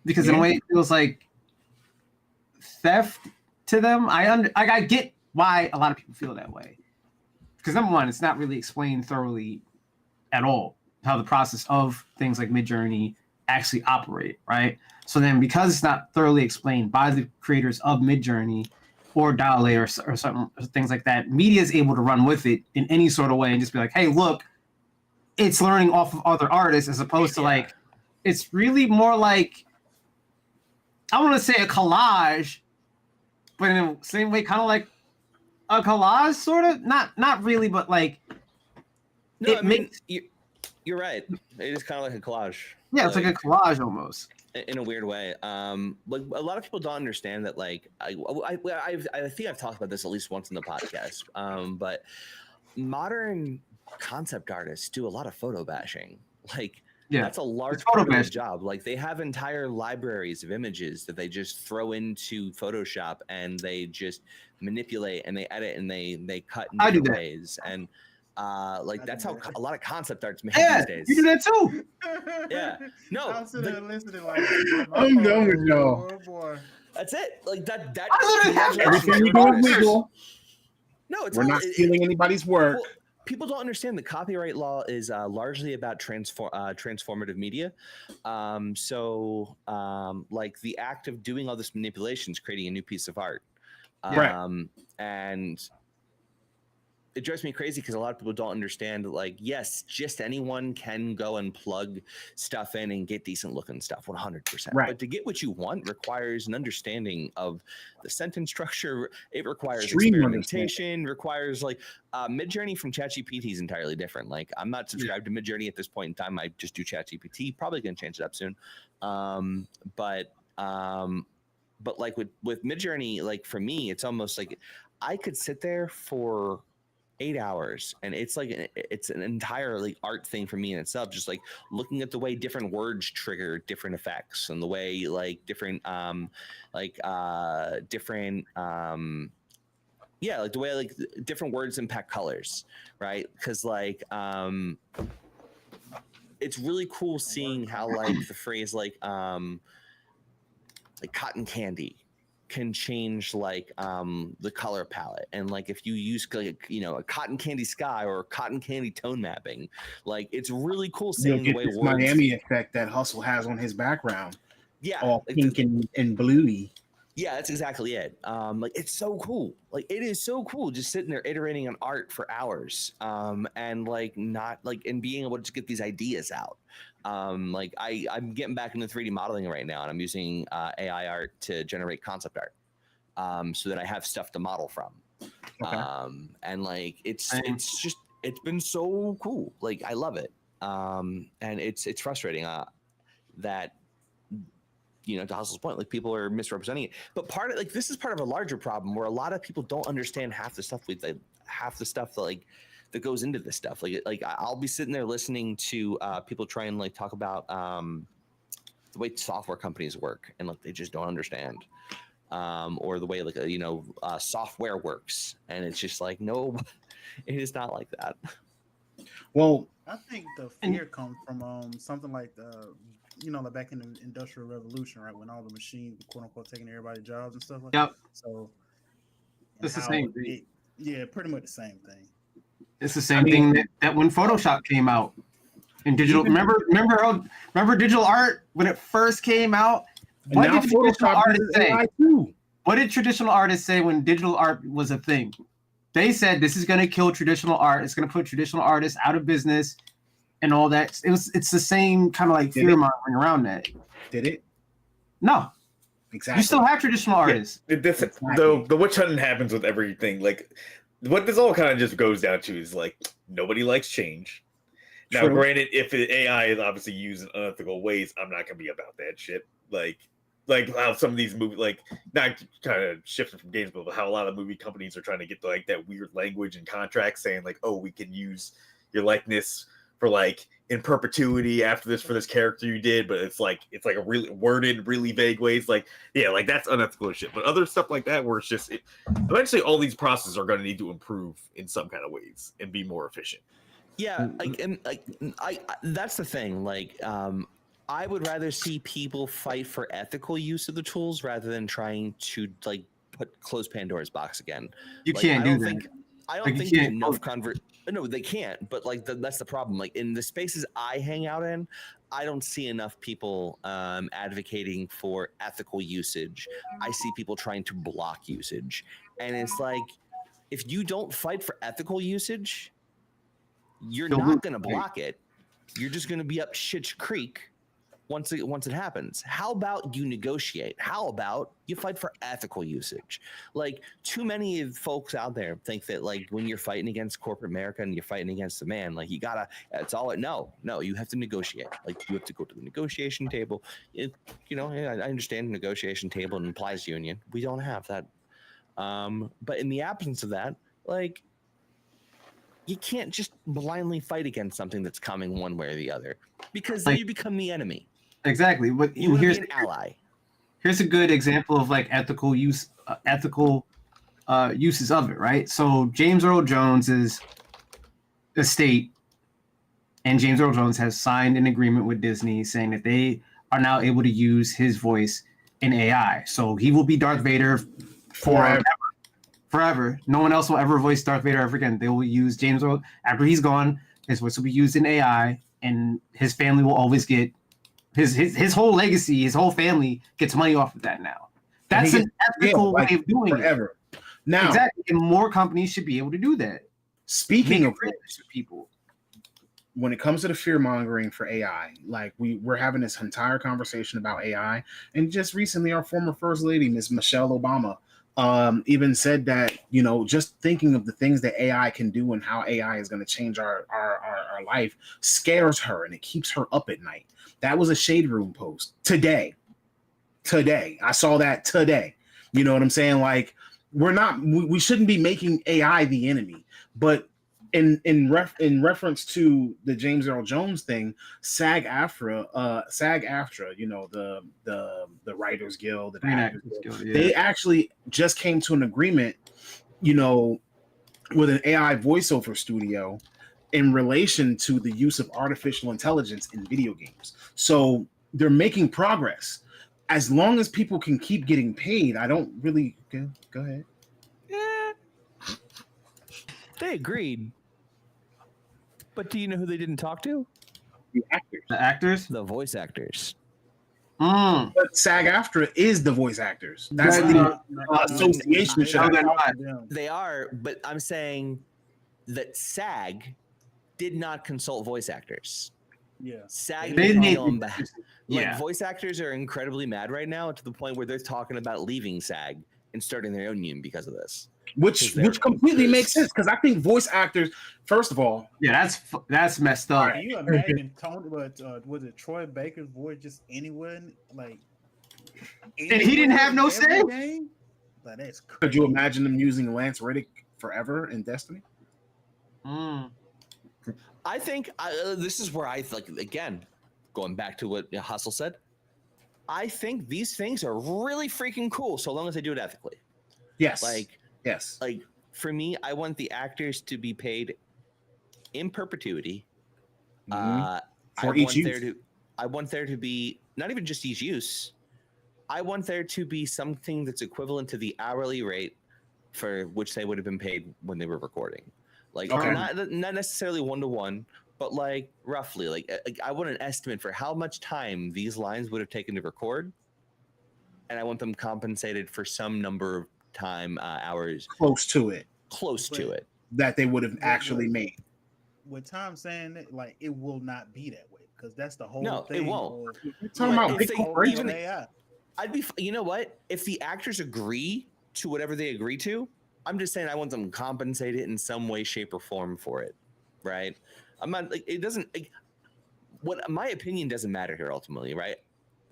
because in a way it feels like theft to them. I get why a lot of people feel that way, because number one, it's not really explained thoroughly at all how the process of things like Midjourney actually operate, right? So then because it's not thoroughly explained by the creators of Midjourney or DALL-E or something, things like that, media is able to run with it in any sort of way and just be like, hey, look, it's learning off of other artists, as opposed to like, it's really more like, I want to say a collage, but in the same way, kind of like a collage, sort of. Not really, but like. No, I mean, you're right. It is kind of like a collage. Yeah, it's like a collage almost. In a weird way. Like a lot of people don't understand that. Like, I think I've talked about this at least once in the podcast. But modern concept artists do a lot of photo bashing. Like, that's a large part of their job. Like, they have entire libraries of images that they just throw into Photoshop and they just manipulate and they edit and they cut in different ways. And like, that's how a lot of concept art's made these days. You do that too. Yeah. No. I'm sitting there listening like, I'm done with y'all. Oh boy. That's it. Like that. Everything you do is legal. No, we're not stealing anybody's work. Well, people don't understand the copyright law is largely about transformative media. So like the act of doing all this manipulation is creating a new piece of art. And it drives me crazy because a lot of people don't understand, like, yes, just anyone can go and plug stuff in and get decent looking stuff, 100%. Right. But to get what you want requires an understanding of the sentence structure. It requires Extreme experimentation, requires like Midjourney from ChatGPT is entirely different. Like, I'm not subscribed to Midjourney at this point in time. I just do ChatGPT. Probably going to change it up soon. But like with Midjourney, like for me, it's almost like I could sit there for 8 hours and it's like it's an entirely art thing for me in itself, just like looking at the way different words trigger different effects and the way like different like the way like different words impact colors, right? Because like it's really cool seeing how like the phrase like cotton candy can change like the color palette, and like if you use like, you know, a cotton candy sky or cotton candy tone mapping, like it's really cool seeing the way words, Miami effect that Hustle has on his background. Yeah, all like pink and bluey. Yeah, that's exactly it. Like it's so cool. Like it is so cool just sitting there iterating on art for hours. And like not like and being able to get these ideas out. Like I'm getting back into 3D modeling right now, and I'm using AI art to generate concept art. So that I have stuff to model from. Okay. And like it's been so cool. Like I love it. And it's frustrating that, you know, to Hustle's point, like people are misrepresenting it. But part of like this is part of a larger problem where a lot of people don't understand half the stuff that goes into this stuff. Like I'll be sitting there listening to people try and like talk about the way software companies work, and like they just don't understand, or the way like software works, and it's just like no, it is not like that. Well, I think the fear comes from something like the, you know, like back in the Industrial Revolution, right, when all the machines were quote unquote taking everybody's jobs and stuff like that. So it's the same thing. Yeah, pretty much the same thing. It's the same thing that when Photoshop came out and digital. Remember digital art when it first came out? What did traditional artists say? What did traditional artists say when digital art was a thing? They said this is going to kill traditional art. It's going to put traditional artists out of business and all that. It's the same kind of like fear mongering around that. Did it? No. Exactly. You still have traditional artists. Yeah, the witch hunting happens with everything. Like what this all kind of just goes down to is like nobody likes change. Now, granted, if the AI is obviously used in unethical ways, I'm not gonna be about that shit. Like how some of these movies, like not kind of shifting from games, but how a lot of movie companies are trying to get like that weird language in contracts saying like, oh, we can use your likeness for like in perpetuity after this for this character you did, but it's like a really worded really vague ways, like yeah, like that's unethical shit. But other stuff like that where it's just eventually all these processes are going to need to improve in some kind of ways and be more efficient. Yeah, I that's the thing. Like I would rather see people fight for ethical use of the tools rather than trying to like close Pandora's box again. You can't do that. I don't think enough No, they can't. But like that's the problem. Like in the spaces I hang out in, I don't see enough people advocating for ethical usage. I see people trying to block usage, and it's like if you don't fight for ethical usage, you're not going to block it. You're just going to be up shit's creek once it happens. How about you negotiate? How about you fight for ethical usage? Like too many folks out there think that like when you're fighting against corporate America and you're fighting against the man, like you gotta, it's all, no, you have to negotiate. Like you have to go to the negotiation table. I understand negotiation table implies union. We don't have that. But in the absence of that, like you can't just blindly fight against something that's coming one way or the other because then you become the enemy. Exactly. But here's an ally. Here's a good example of like ethical uses of it, right? So James Earl Jones's estate, and James Earl Jones has signed an agreement with Disney saying that they are now able to use his voice in AI. So he will be Darth Vader forever. No one else will ever voice Darth Vader ever again. They will use James Earl after he's gone. His voice will be used in AI, and his family will always get his whole legacy. His whole family gets money off of that now. That's an ethical way of doing forever. It. Now, exactly, and more companies should be able to do that. Speaking of people, when it comes to the fear mongering for AI, like we're having this entire conversation about AI, and just recently, our former First Lady, Ms. Michelle Obama, even said that, just thinking of the things that AI can do and how AI is going to change our life scares her, and it keeps her up at night. That was a Shade Room post today. I saw that today. You know what I'm saying? Like we shouldn't be making AI the enemy, but in reference to the James Earl Jones thing, SAG-AFTRA, the Writers Guild, the Actors Guild, they actually just came to an agreement, with an AI voiceover studio in relation to the use of artificial intelligence in video games. So they're making progress. As long as people can keep getting paid, I don't really go ahead. Yeah. They agreed. But do you know who they didn't talk to? The actors. The actors? The voice actors. But SAG-AFTRA is the voice actors. That's the association. They are, but I'm saying that SAG did not consult voice actors. Yeah. SAG didn't feel bad. Like voice actors are incredibly mad right now to the point where they're talking about leaving SAG and starting their own union because of this. Which completely makes sense, because I think voice actors, first of all, that's messed up. Can you imagine Tony? Was it Troy Baker's voice just anywhere? Like, and he didn't have no say. Like, that's crazy. Could you imagine them using Lance Reddick forever in Destiny? I think this is where I like, again, going back to what Hustle said. I think these things are really freaking cool so long as they do it ethically. Yes. Yes. Like for me, I want the actors to be paid in perpetuity. For each use. I want there to be not even just each use. I want there to be something that's equivalent to the hourly rate for which they would have been paid when they were recording. Like not necessarily 1-to-1, but like roughly. Like I want an estimate for how much time these lines would have taken to record, and I want them compensated for some number of time hours close to it that they would have actually made. With Tom saying that, like, it will not be that way, because that's the whole thing. It won't. You're talking about big corporations. I'd be, you know what? If the actors agree to whatever they agree to, I'm just saying I want them compensated in some way, shape, or form for it, right? I'm not like it doesn't. Like, what my opinion doesn't matter here ultimately, right?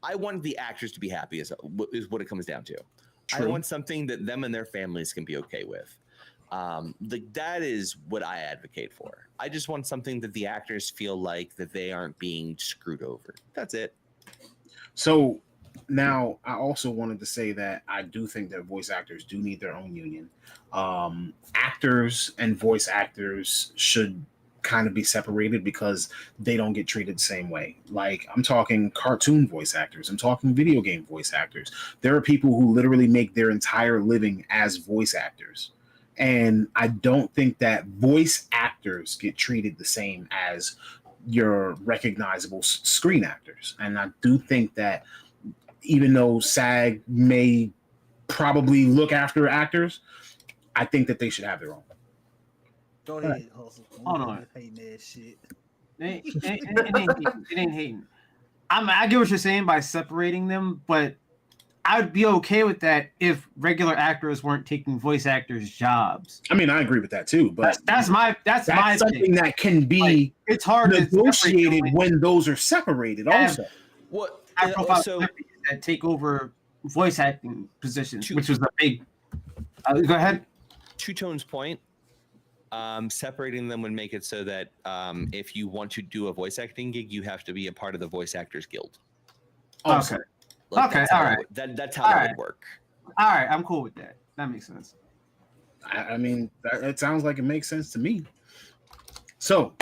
I want the actors to be happy is what it comes down to. True. I want something that them and their families can be okay with. That is what I advocate for. I just want something that the actors feel like that they aren't being screwed over. That's it. So now I also wanted to say that I do think that voice actors do need their own union. Actors and voice actors should kind of be separated because they don't get treated the same way. Like, I'm talking cartoon voice actors, I'm talking video game voice actors. There are people who literally make their entire living as voice actors. And I don't think that voice actors get treated the same as your recognizable screen actors. And I do think that even though SAG may probably look after actors, I think that they should have their own. Go ahead, Hustle. Hold on. Hating that shit. It ain't hating. I get what you're saying by separating them, but I'd be okay with that if regular actors weren't taking voice actors' jobs. I mean, I agree with that too, but that's my something thing. that can be like, it's hard negotiated when those are separated. Also, what so that take over voice acting positions, which was a big. Go ahead. To Tone's point, separating them would make it so that if you want to do a voice acting gig, you have to be a part of the voice actors guild. also. Okay. Like, Okay, all right. That's how that would work. All right, I'm cool with that. That makes sense. I mean, it sounds like it makes sense to me. So,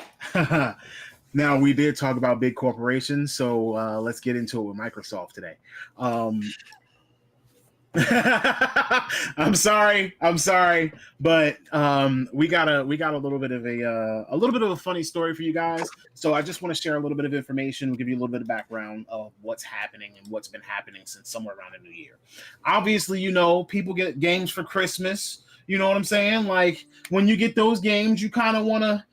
now we did talk about big corporations, so let's get into it with Microsoft today. I'm sorry, but we got a little bit of a funny story for you guys. So I just want to share a little bit of information, give you a little bit of background of what's happening and what's been happening since somewhere around the new year. Obviously, people get games for Christmas. You know what I'm saying? Like when you get those games, you want to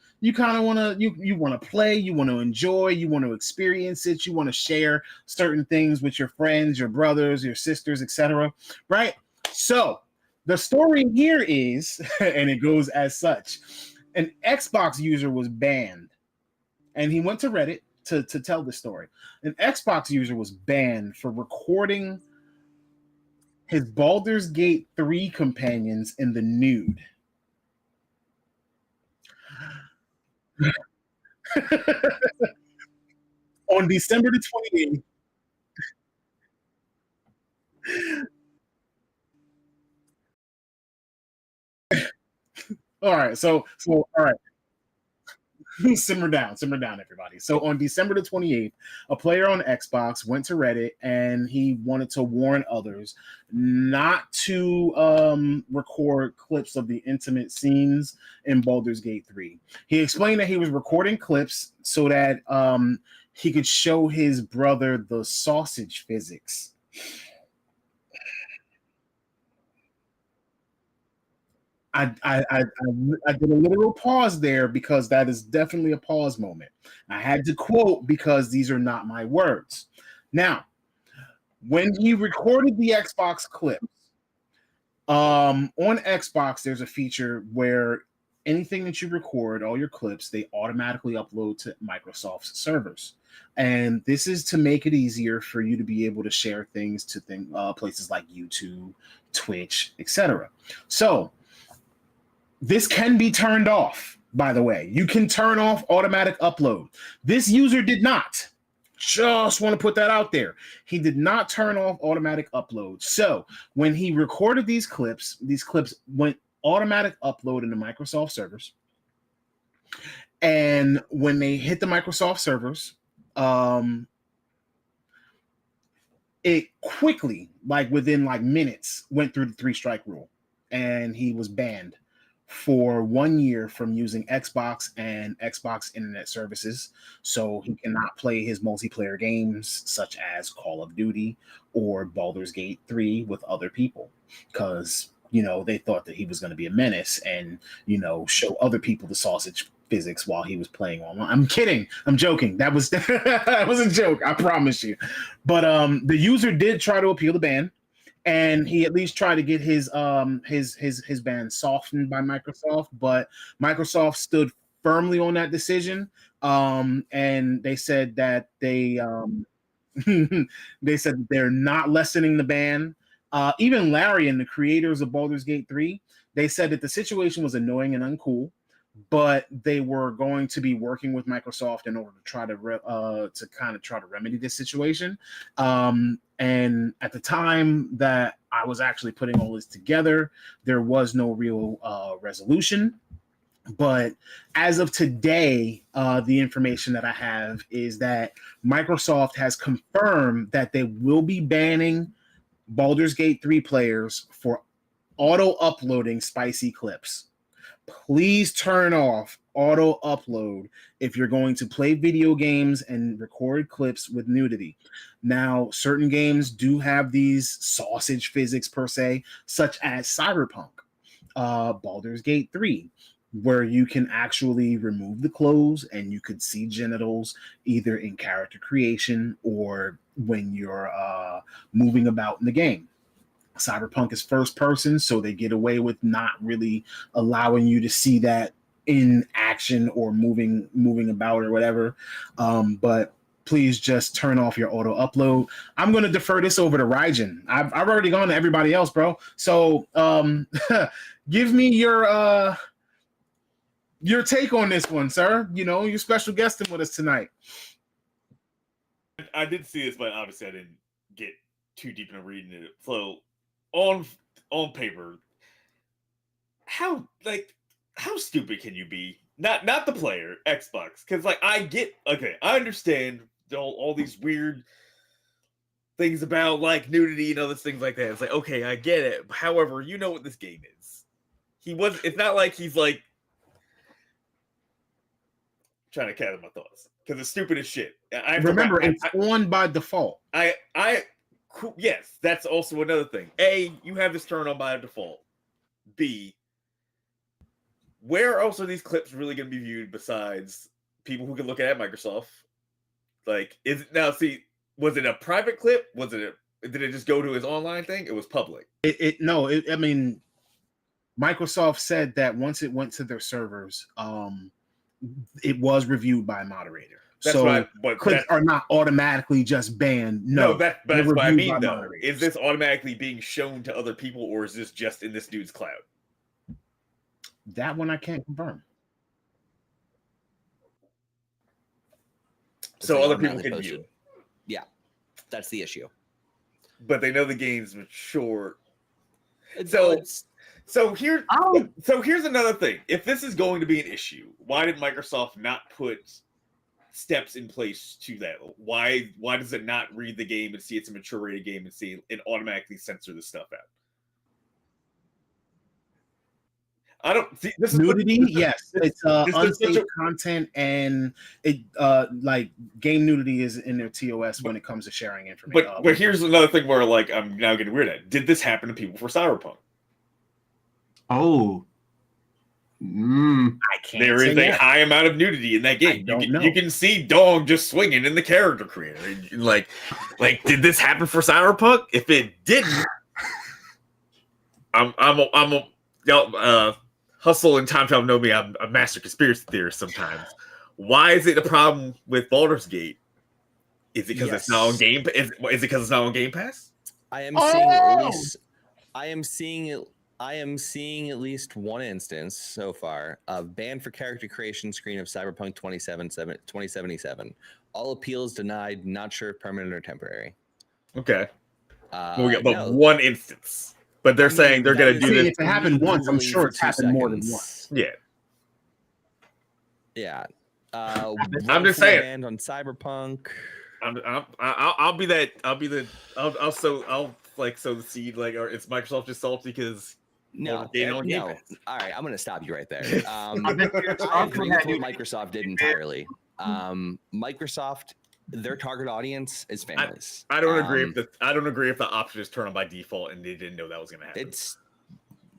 play, you want to enjoy, you want to experience it, you want to share certain things with your friends, your brothers, your sisters, etc. Right? So the story here is, and it goes as such, an Xbox user was banned, and he went to Reddit to tell the story. An Xbox user was banned for recording his Baldur's Gate 3 companions in the nude. On December the 28th. All right, so all right. Simmer down, everybody. So on December the 28th, a player on Xbox went to Reddit and he wanted to warn others not to record clips of the intimate scenes in Baldur's Gate 3. He explained that he was recording clips so that he could show his brother the sausage physics. I did a literal pause there because that is definitely a pause moment. I had to quote because these are not my words. Now, when he recorded the Xbox clips, on Xbox, there's a feature where anything that you record, all your clips, they automatically upload to Microsoft's servers. And this is to make it easier for you to be able to share things to places like YouTube, Twitch, etc. So, this can be turned off, by the way. You can turn off automatic upload. This user did not. Just want to put that out there. He did not turn off automatic upload. So when he recorded these clips went automatic upload into Microsoft servers. And when they hit the Microsoft servers, it quickly, within minutes, went through the 3-strike rule. And he was banned for 1 year from using Xbox and Xbox Internet Services. So he cannot play his multiplayer games such as Call of Duty or Baldur's Gate 3 with other people because, they thought that he was going to be a menace and, show other people the sausage physics while he was playing online. I'm kidding. I'm joking. That was that was a joke. I promise you. But the user did try to appeal the ban. And he at least tried to get his ban softened by Microsoft, but Microsoft stood firmly on that decision, and they said that they said that they're not lessening the ban. Even Larian, the creators of Baldur's Gate 3, they said that the situation was annoying and uncool, but they were going to be working with Microsoft in order to try to remedy this situation. And at the time that I was actually putting all this together, there was no real resolution. But as of today, the information that I have is that Microsoft has confirmed that they will be banning Baldur's Gate 3 players for auto uploading spicy clips. Please turn off auto upload if you're going to play video games and record clips with nudity. Now, certain games do have these sausage physics per se, such as Cyberpunk, Baldur's Gate 3, where you can actually remove the clothes and you could see genitals either in character creation or when you're moving about in the game. Cyberpunk is first person, so they get away with not really allowing you to see that in action or moving about or whatever. But please just turn off your auto upload. I'm going to defer this over to Raijin. I've already gone to everybody else, bro. So give me your take on this one, sir. You know, you're special guesting with us tonight. I did see this, but obviously I didn't get too deep into reading it. So on paper, how stupid can you be? Not the player, Xbox, because like I understand all these weird things about like nudity and other things like that. It's like, okay, I get it. However, you know what this game is. It's not like he's like trying to gather my thoughts because it's stupid as shit. Remember, it's on by default. Yes, that's also another thing. A, you have this turned on by default. B, where else are these clips really going to be viewed besides people who can look at Microsoft? Like, was it a private clip? Did it just go to his online thing? It was public. I mean, Microsoft said that once it went to their servers, it was reviewed by a moderator. But clips are not automatically just banned. No, that's what I mean, though. Is this automatically being shown to other people, or is this just in this dude's cloud? That one I can't confirm. So other people can view. Yeah, that's the issue. But they know the game's mature. So here's another thing. If this is going to be an issue, why did Microsoft not put steps in place to that? Why does it not read the game and see it's a mature rated game and see and automatically censor this stuff out? I don't see this nudity. Yes, it's unsafe content, and it like game nudity is in their TOS when it comes to sharing information. But here's another thing where like I'm now getting weird at. Did this happen to people for Cyberpunk? Oh. I can't. There is a high amount of nudity in that game. You can see Dog just swinging in the character creator. Like, did this happen for Cyberpunk? If it didn't, Hustle and Time Travel know me. I'm a master conspiracy theorist sometimes. Why is it a problem with Baldur's Gate? Is it because it's not on Game? Is it because it's not on Game Pass? I am seeing at least one instance so far of ban for character creation screen of Cyberpunk 2077. All appeals denied. Not sure if permanent or temporary. Okay. One instance. But they're saying they're going to do this. If it happened once, I'm sure it's happened more than once. Yeah. Yeah. I'm just saying. On Cyberpunk. I'll be that. I'll sow the seed. Like, or it's Microsoft just salty because no. All right, I'm going to stop you right there. I agree with what Microsoft did entirely. Microsoft, their target audience is families. I don't agree if the option is turned on by default and they didn't know that was going to happen. It's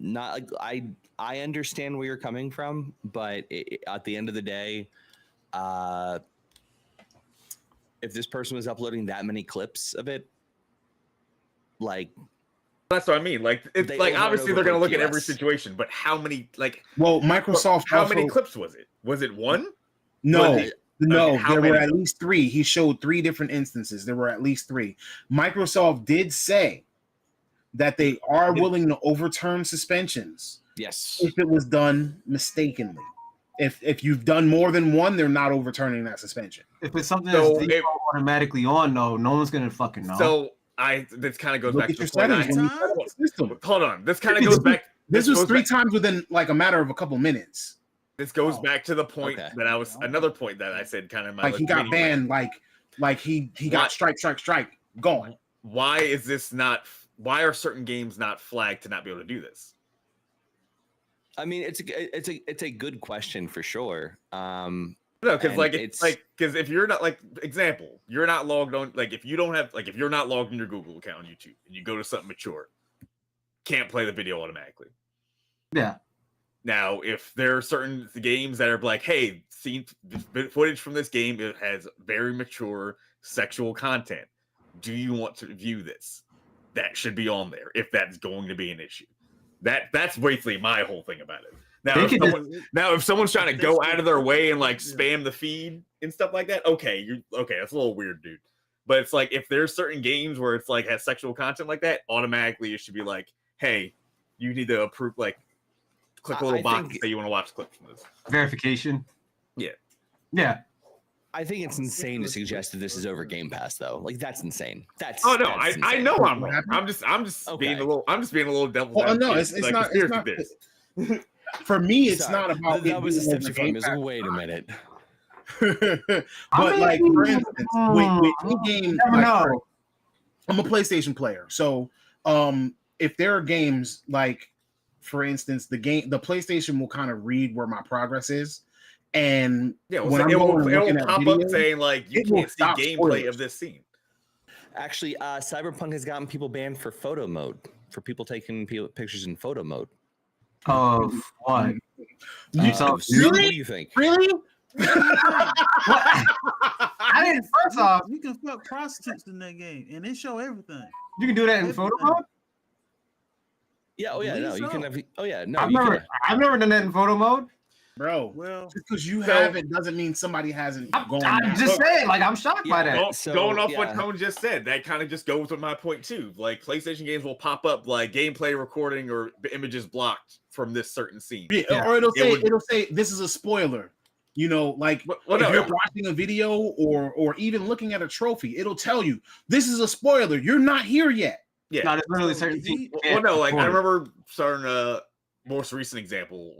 not like I understand where you're coming from, but at the end of the day, if this person was uploading that many clips of it, like that's what I mean. Like it's like obviously they're going to look at every situation, but how many Microsoft? How many clips was it? Was it one? No. There were at least 3. He showed 3 different instances. There were at least 3. Microsoft did say that they are willing to overturn suspensions. Yes. If it was done mistakenly. If you've done more than one, they're not overturning that suspension. If it's something that's automatically on, no one's gonna fucking know. So this kind of goes back to the point. Hold on. This kind of goes back. This was 3 times within like a matter of a couple minutes. This goes back to the point that I was another point that I said kind of like he got banned, like he got strike, gone. Why is this not why are certain games not flagged to not be able to do this? I mean, it's a good question for sure. No, because because if you're not example, you're not logged on. Like if you don't have if you're not logged in your Google account on YouTube and you go to something mature, can't play the video automatically. Yeah. Now, if there are certain games that are like, hey, seen footage from this game, it has very mature sexual content. Do you want to view this? That should be on there if that's going to be an issue. That's basically my whole thing about it. Now, if someone's trying to go out of their way and spam the feed and stuff like that, okay, that's a little weird, dude. But it's like if there's certain games where it's has sexual content like that, automatically it should be like, hey, you need to approve, click a little box and say you want to watch clips from this. Verification. Yeah. Yeah. I think it's insane to suggest that this is over Game Pass, though. That's insane. I know I'm wrong. I'm just being a little devil. Oh no, it's not. For me, it's not about. That was a step too far. Wait a minute. But for instance, with any game, I'm a PlayStation player, so if there are games for instance, the PlayStation will kind of read where my progress is. And when it will pop up saying you can't see gameplay of this scene. Actually, Cyberpunk has gotten people banned for photo mode, for people taking pictures in photo mode. Of what? What do you think? Really? I didn't. First off, you can fuck prostitutes in that game, and they show everything. You can do that in photo mode. Yeah. Oh yeah. No, you can have. Oh yeah. No, I've never done that in photo mode. Bro, just because you haven't doesn't mean somebody hasn't gone. I'm just saying, I'm shocked by that. Going off what Tone just said, that kind of just goes with my point too. PlayStation games will pop up gameplay recording or images blocked from this certain scene. Yeah. Or it'll say this is a spoiler. If you're watching a video or even looking at a trophy, it'll tell you this is a spoiler. You're not here yet. Yeah, no, there's literally certain things. I remember starting most recent example,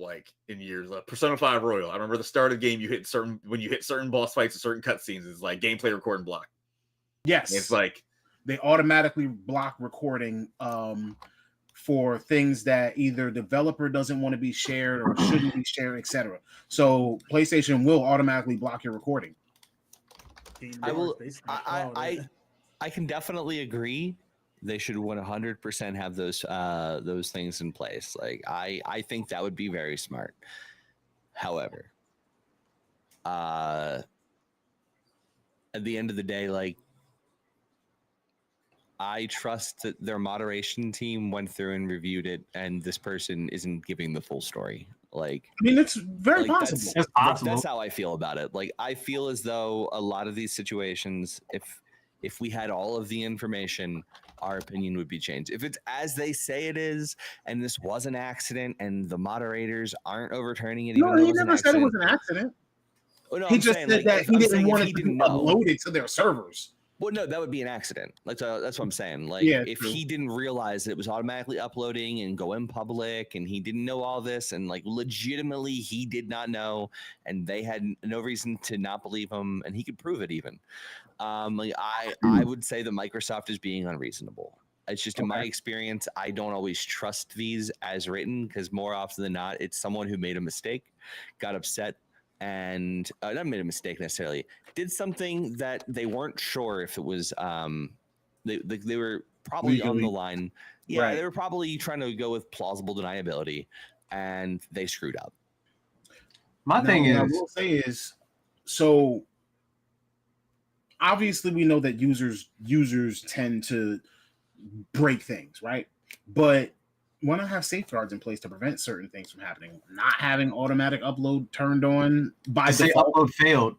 in years, Persona 5 Royal. I remember the start of the game, when you hit certain boss fights or certain cutscenes, it's gameplay recording block. Yes. And it's they automatically block recording for things that either developer doesn't want to be shared or shouldn't be shared, etc. So PlayStation will automatically block your recording. I can definitely agree. They should 100% have those things in place. I think that would be very smart. However, at the end of the day, I trust that their moderation team went through and reviewed it, and this person isn't giving the full story. It's very possible. That's how I feel about it. I feel as though a lot of these situations, if we had all of the information, our opinion would be changed. If it's as they say it is, and this was an accident, and the moderators aren't overturning it, no, he never said it was an accident. Oh, no, he just said that he didn't want it to be uploaded to their servers. Well, no, that would be an accident. That's what I'm saying. If he didn't realize that it was automatically uploading and go in public, and he didn't know all this, and legitimately he did not know, and they had no reason to not believe him, and he could prove it even. I would say that Microsoft is being unreasonable. It's just in my experience, I don't always trust these as written, because more often than not, it's someone who made a mistake, got upset, and not made a mistake necessarily, did something that they weren't sure if it was they were probably legally on the line. Yeah, right. They were probably trying to go with plausible deniability, and they screwed up. What I will say is, so obviously we know that users tend to break things, right? But why not have safeguards in place to prevent certain things from happening? Not having automatic upload turned on by default. Upload failed.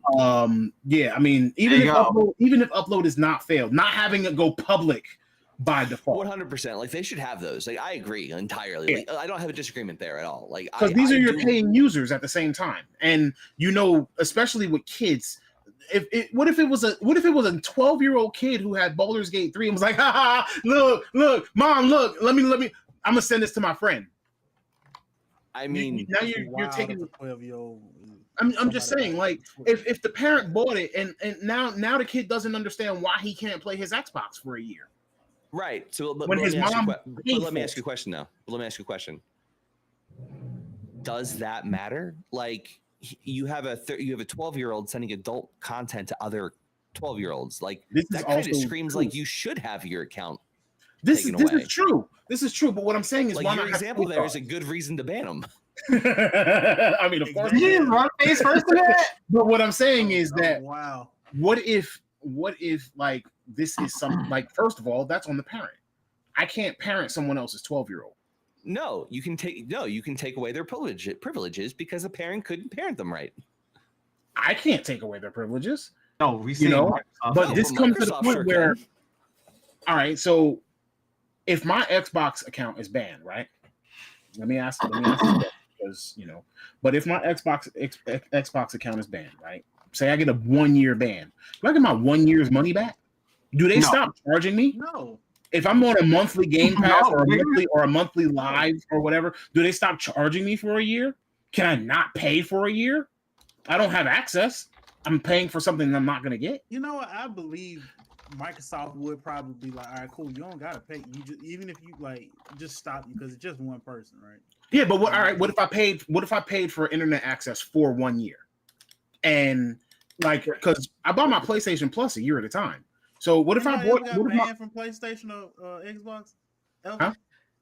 Yeah, I mean, even if upload is not failed, not having it go public by default. 100%. They should have those. I agree entirely. Yeah. I don't have a disagreement there at all. Because these are your paying users at the same time, and especially with kids. What if it was a 12-year-old kid who had Baldur's Gate 3 and was like, ha, look, mom, look, let me, I'm gonna send this to my friend. I mean, now you're taking 12-year-old. I'm just saying, if the parent bought it and now the kid doesn't understand why he can't play his Xbox for a year. Right. So, but, When let his me ask you, mom but paid let me for ask you a question though. But let me ask you a question. Does that matter? Like you have a 12-year-old sending adult content to other 12-year-olds. Like This is that kind of also screams true. like you should have your account This taken is away. true. This is true. But what I'm saying is, Like why your not have example free there is a cards? good reason to ban them. I mean, of course. Did you run face first to that? But what I'm saying is that wow. what if like this is some like, first of all, that's on the parent. I can't parent someone else's 12-year-old. No, you can take away their privileges because a parent couldn't parent them right. I can't take away their privileges. No, we You know, but this comes to the point where, all right, so if my Xbox account is banned, right? Let me ask you that, because but if my Xbox account is banned, right? Say I get a 1-year ban, do I get my 1 year's money back? Do they stop charging me? No. If I'm on a monthly Game Pass or a monthly live or whatever, do they stop charging me for a year? Can I not pay for a year? I don't have access. I'm paying for something I'm not going to get. You know what? I believe Microsoft would probably be like, all right, cool. You don't gotta pay. You just, even if you like, just stop you because it's just one person, right? Yeah, but what? All right, what if I paid? What if I paid for internet access for 1 year, and like, because I bought my PlayStation Plus a year at a time. So what if I bought? Got banned from PlayStation or Xbox? Huh?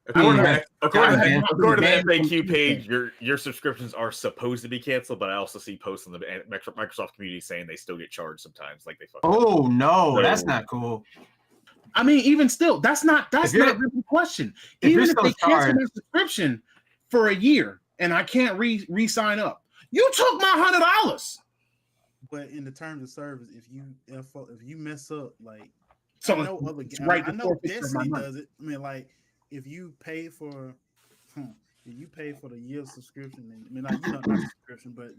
According to the FAQ page, your subscriptions are supposed to be canceled, but I also see posts on the Microsoft community saying they still get charged sometimes, like they. Oh no, that's not cool. I mean, even still, that's not really the question. Even if they cancel my subscription for a year and I can't re-sign up, you took my $100. But in the terms of service, if you mess up, like, so I know other games, right, I know Destiny does it. I mean, like, if you pay for the year subscription, and I mean, like, not subscription, but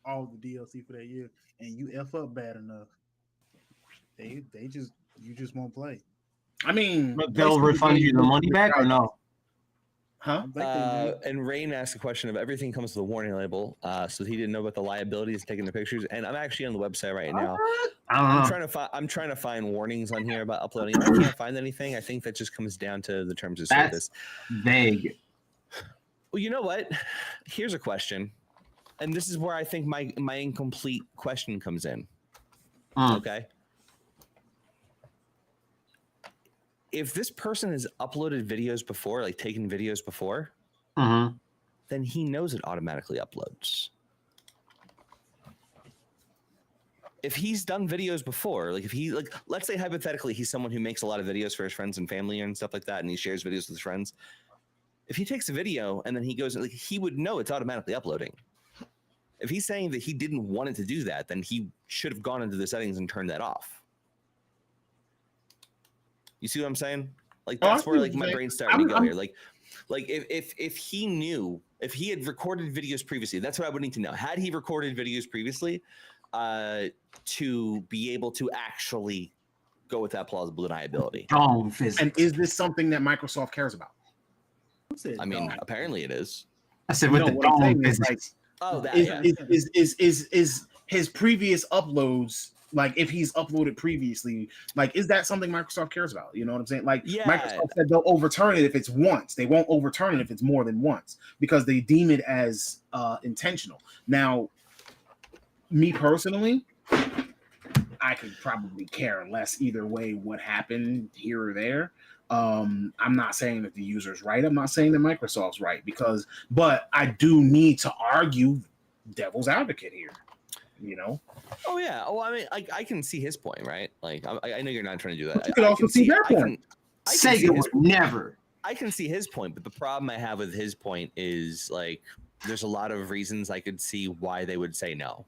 all the DLC for that year, and you F up bad enough, you just won't play. I mean, but they'll refund you the money back or no? Huh? And Rain asked a question of everything comes with a warning label, so he didn't know about the liabilities of taking the pictures. And I'm actually on the website right now. I'm trying to find warnings on here about uploading. I can't find anything. I think that just comes down to the terms of service. Vague. Well, you know what? Here's a question, and this is where I think my incomplete question comes in. Okay. If this person has uploaded videos before, like taken videos before, then he knows it automatically uploads. If he's done videos before, like if he, like, let's say hypothetically, he's someone who makes a lot of videos for his friends and family and stuff like that, and he shares videos with his friends. If he takes a video and then he goes, like, he would know it's automatically uploading. If he's saying that he didn't want it to do that, then he should have gone into the settings and turned that off. You see what I'm saying? Like, that's where, like, my brain's starting to go here. Like if he knew, if he had recorded videos previously, that's what I would need to know. Had he recorded videos previously, to be able to actually go with that plausible deniability. And is this something that Microsoft cares about? I mean, apparently it is. I said with the dome physics. Is his previous uploads, like, if he's uploaded previously, like, is that something Microsoft cares about? You know what I'm saying? Like, Microsoft said they'll overturn it if it's once. They won't overturn it if it's more than once because they deem it as intentional. Now, me personally, I could probably care less either way what happened here or there. I'm not saying that the user's right. I'm not saying that Microsoft's right but I do need to argue devil's advocate here. Oh yeah. Oh, I mean, I can see his point, right? Like, I know you're not trying to do that. You can also see their point. Sega would never. I can see his point, but the problem I have with his point is, like, there's a lot of reasons I could see why they would say no.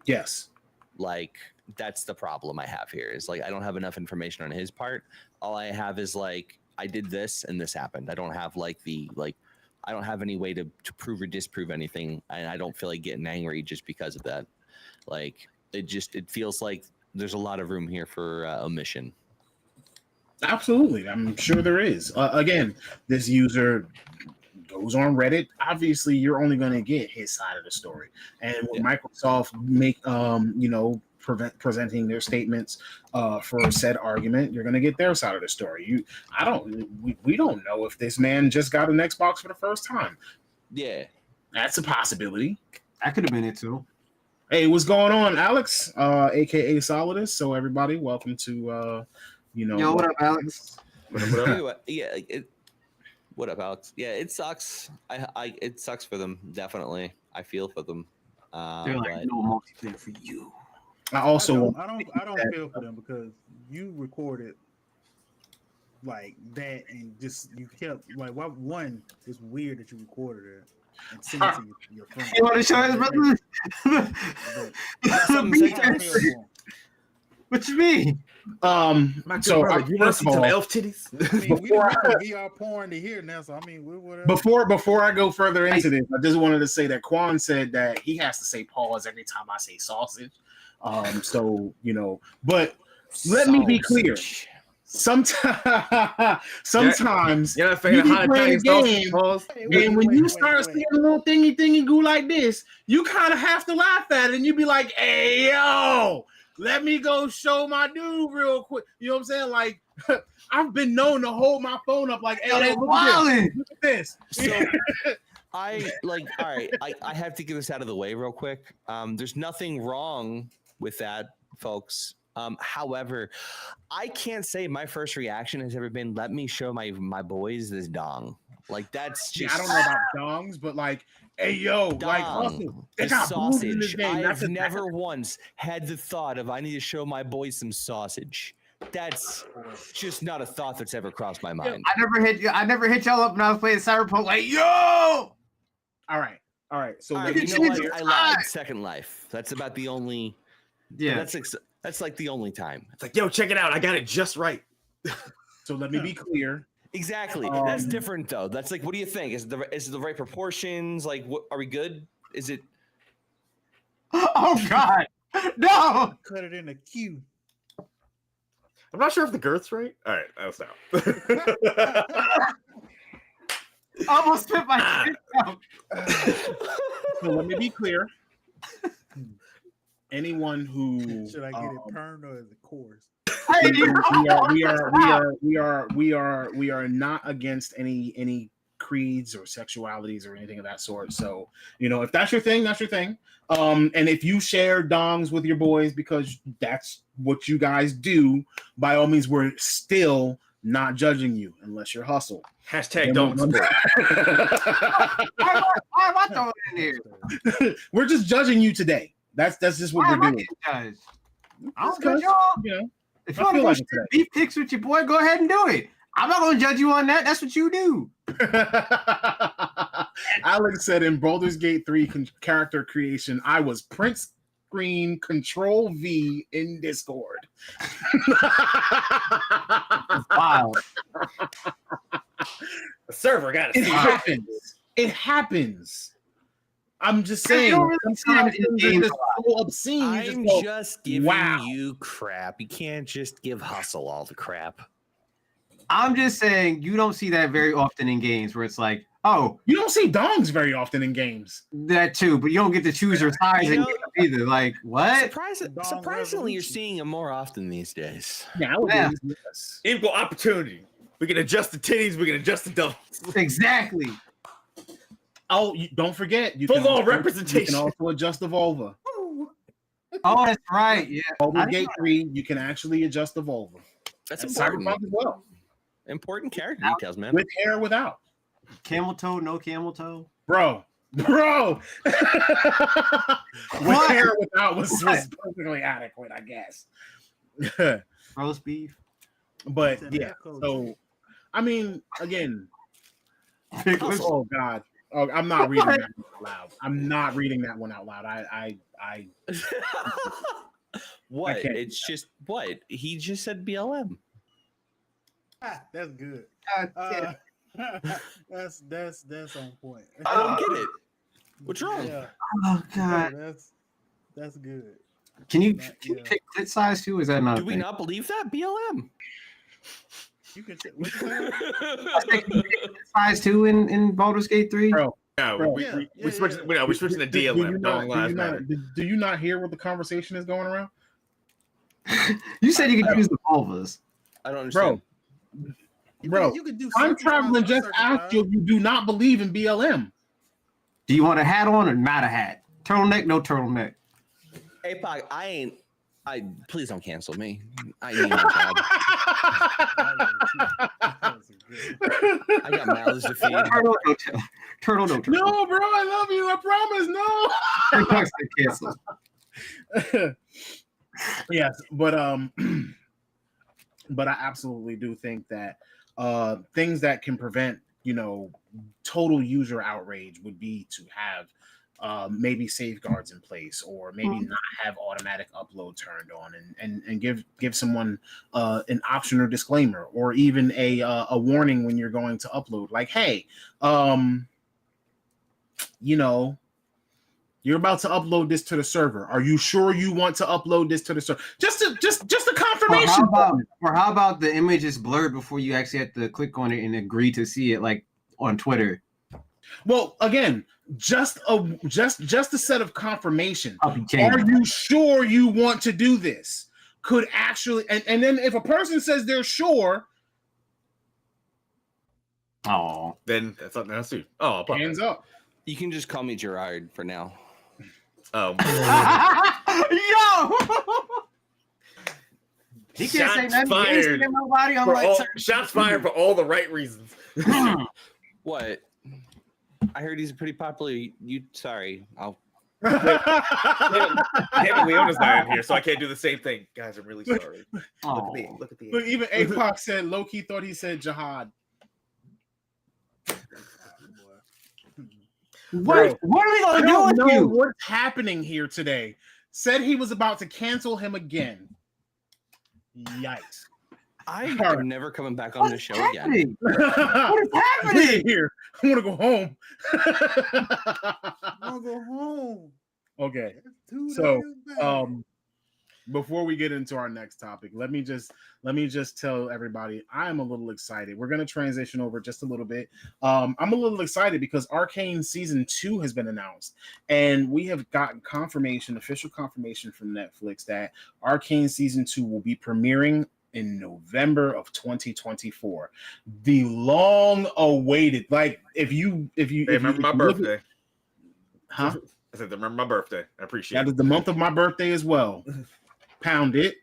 Yes. Like, that's the problem I have here is, like, I don't have enough information on his part. All I have is, like, I did this and this happened. I don't have, like, I don't have any way to prove or disprove anything. And I don't feel like getting angry just because of that. Like, it feels like there's a lot of room here for omission. Absolutely. I'm sure there is. Again, this user goes on Reddit. Obviously, you're only going to get his side of the story. And when Microsoft presenting their statements for said argument, you're going to get their side of the story. We don't know if this man just got an Xbox for the first time. Yeah, that's a possibility. That could have been it too. Hey, what's going on, Alex? AKA Solidus. So everybody, welcome to Yo, what up, Alex? What up, Alex? Yeah, it sucks. It sucks for them. Definitely, I feel for them. They're like, no multiplayer for you. I don't feel for them because you recorded like that and just you kept like one. It's weird that you recorded it and sent it to your friend. You want to show his brother? What you mean? So you want to see some elf titties? I mean, we don't have VR porn to hear now, so I mean, whatever. Before I go further into this, I just wanted to say that Quan said that he has to say pause every time I say sausage. So but let me be clear. Sometimes you're not you be playing a game, and when you start seeing a little thingy go like this, you kind of have to laugh at it, and you be like, "Hey, yo, let me go show my dude real quick." You know what I'm saying? Like, I've been known to hold my phone up, like, "Hey, look at this." So, all right, I have to get this out of the way real quick. There's nothing wrong with that, folks. However, I can't say my first reaction has ever been, "Let me show my boys this dong." Like, that's just. I don't know about dongs, but like, hey yo, dong, like the sausage. I've never once had the thought of I need to show my boys some sausage. That's just not a thought that's ever crossed my mind. I never hit y'all up when I was playing Cyberpunk. Like, yo. All right. So you know what? I lied. Second Life. That's about the only. Yeah. That's like the only time. It's like, yo, check it out. I got it just right. So let me be clear. Exactly. That's different though. That's like, what do you think? Is it the right proportions? Like, what are we good? Is it? Oh God, no! Cut it in a queue. I'm not sure if the girth's right. All right, I'll stop. Almost spit my shit out. So let me be clear. Anyone who should I get it permed or is it coarse? We are not against any creeds or sexualities or anything of that sort. So if that's your thing, that's your thing. And if you share dongs with your boys because that's what you guys do, by all means, we're still not judging you unless you're hustle. Hashtag don't support. Why am I throwing it in here? We're just judging you today. That's just what we're doing. I don't judge y'all. If you want to go beef pics with your boy, go ahead and do it. I'm not going to judge you on that. That's what you do. Alex said in Baldur's Gate 3 character creation, I was print screen Control V in Discord. Wow. The server got it. It happens. I'm just saying. Sometimes it's so obscene. I'm just giving you crap. You can't just give hustle all the crap. I'm just saying you don't see that very often in games where it's like, oh, you don't see dongs very often in games. That too, but you don't get to choose your size either. Like what? Surprisingly, you're seeing them more often these days. Nowadays, yes. Equal opportunity. We can adjust the titties. We can adjust the dongs. Exactly. Oh, don't forget, you full representation. You can also adjust the vulva. Oh, that's right. Yeah. Baldur's Gate 3, you can actually adjust the vulva. That's important. Cyberpunk as well. Important character details, man. With hair, without. Camel toe, no camel toe. Bro. With hair, without was perfectly adequate, I guess. Roast beef. But yeah, so I mean, again. Oh God. Oh, I'm not reading that one out loud. I'm not reading that one out loud. I What? It's just what? He just said BLM. That's good. That's on point. I don't get it. What's wrong? Yeah. Oh God. That's good. Can you pick clit size too? Is that not? Do we not believe that BLM? You can size 2 in Baldur's Gate 3. Bro, we switching to DLM. Do you not hear what the conversation is going around? You said you could use the vulvas. I don't understand. Bro, you could do I'm traveling. Just asked you if you do not believe in BLM. Do you want a hat on or not a hat? Turtleneck, no turtleneck. Hey, Pac, please don't cancel me. I need my job. I got mouths to feed. Turtle, no turtle. No, bro, I love you. I promise. No. Cancel. Yes, but I absolutely do think that things that can prevent, total user outrage would be to have maybe safeguards in place, or maybe not have automatic upload turned on, and give someone an option or disclaimer, or even a warning when you're going to upload, like, hey, you're about to upload this to the server. Are you sure you want to upload this to the server? Just a confirmation. Or how about the image is blurred before you actually have to click on it and agree to see it, like on Twitter? Well, again, just a set of confirmation. Are changed. you sure you want to do this? Could actually, and then if a person says they're sure, then that's something else too. Oh, hands up. You can just call me Gerard for now. Oh, yo! He can't say nothing. Fired. Nobody. Shots fired for all the right reasons. What? I heard he's pretty popular. Sorry. Damn it, Leona's not in here, so I can't do the same thing. Guys, I'm really sorry. Look at me. Look at the. Look, even APOC said low-key thought he said jihad. What are we gonna do with you? What's happening here today? Said he was about to cancel him again. Yikes! I'm never coming back on this show again. What is happening here? I want to go home. I want to go home. Okay. So, before we get into our next topic, let me just tell everybody I am a little excited. We're going to transition over just a little bit. I'm a little excited because Arcane Season 2 has been announced, and we have gotten official confirmation from Netflix that Arcane Season 2 will be premiering in November of 2024. The long awaited, like if you remember my birthday. Huh? I said remember my birthday. I appreciate it. That is the month of my birthday as well. Pound it.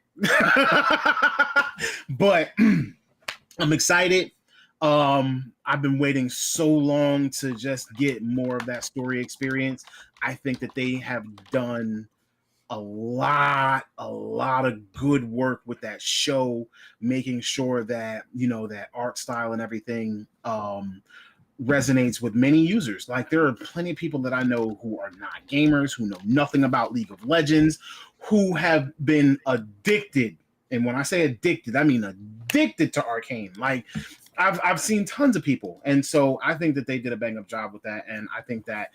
But I'm excited. I've been waiting so long to just get more of that story experience. I think that they have done a lot of good work with that show, making sure that that art style and everything resonates with many users. Like, there are plenty of people that I know who are not gamers, who know nothing about League of Legends, who have been addicted. And when I say addicted, I mean addicted to Arcane. Like, I've seen tons of people, and so I think that they did a bang up job with that. And I think that,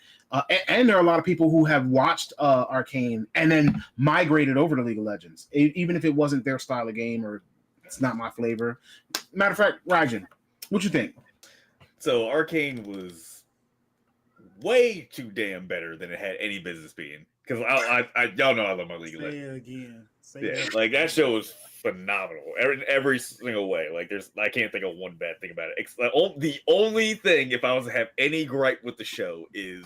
and there are a lot of people who have watched Arcane and then migrated over to League of Legends, even if it wasn't their style of game or it's not my flavor. Matter of fact, Rajan, what you think? So Arcane was way too damn better than it had any business being. Because I y'all know I love my League of Legends. Say it again. Like, that show was phenomenal every single way. Like, I can't think of one bad thing about it. The only thing, if I was to have any gripe with the show, is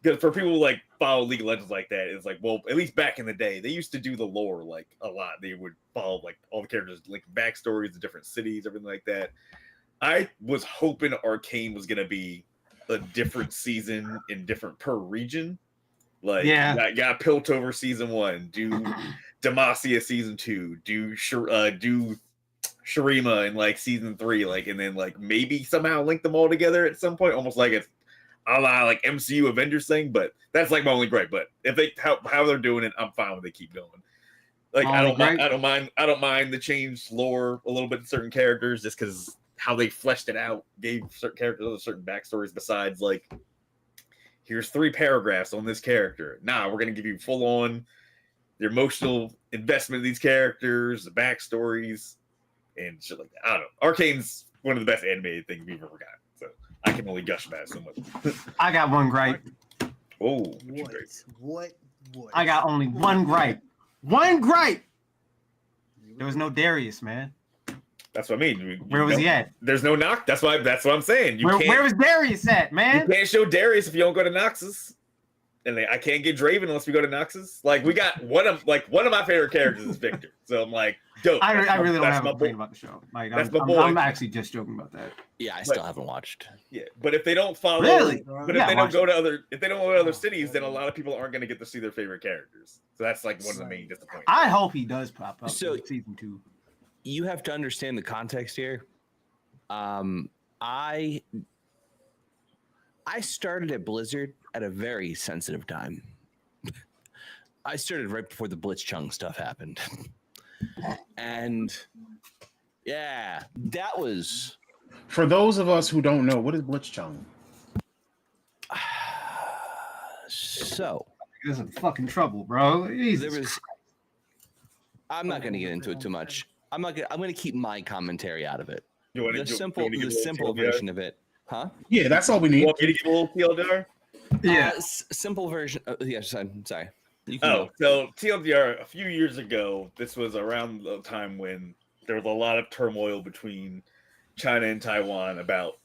because for people who like follow League of Legends like that, it's like, well, at least back in the day, they used to do the lore like a lot. They would follow like all the characters, like backstories of different cities, everything like that. I was hoping Arcane was gonna be a different season and different per region. Like, got Piltover season 1, do Demacia season 2, do Shurima in like season 3, like, and then like maybe somehow link them all together at some point, almost like it's a la like MCU Avengers thing. But that's like my only gripe. But if they how they're doing it, I'm fine when they keep going. Like, I don't mind the changed lore a little bit in certain characters, just because how they fleshed it out, gave certain characters certain backstories besides like, here's 3 paragraphs on this character. Nah, we're gonna give you full on your emotional investment in these characters, the backstories, and shit like that. I don't know. Arcane's one of the best animated things we've ever got, so I can only gush about it so much. I got one gripe. What? I got only one gripe. One gripe. There was no Darius, man. That's what I mean. Where was he at? There's no knock. That's what I'm saying. Where was Darius at, man? You can't show Darius if you don't go to Noxus. And I can't get Draven unless we go to Noxus. Like we got one of my favorite characters is Victor. So I'm like, dope. I really don't have a complaint about the show. Like I'm actually just joking about that. Yeah, I still haven't watched. Yeah, but if they don't follow, but if they don't go to other cities, then a lot of people aren't going to get to see their favorite characters. So that's like one of the main disappointments. I hope he does pop up in season 2. You have to understand the context here. I started at Blizzard at a very sensitive time. I started right before the Blitzchung stuff happened. And yeah, that was... For those of us who don't know, what is Blitzchung? So... There's some fucking trouble, bro. I'm not going to get into it too much. I'm going to keep my commentary out of it. The simple version of it. Huh? Yeah, that's all we need. Want me to give a little TLDR? Yeah. Simple version. Yes, I'm sorry. So TLDR, a few years ago, this was around the time when there was a lot of turmoil between China and Taiwan about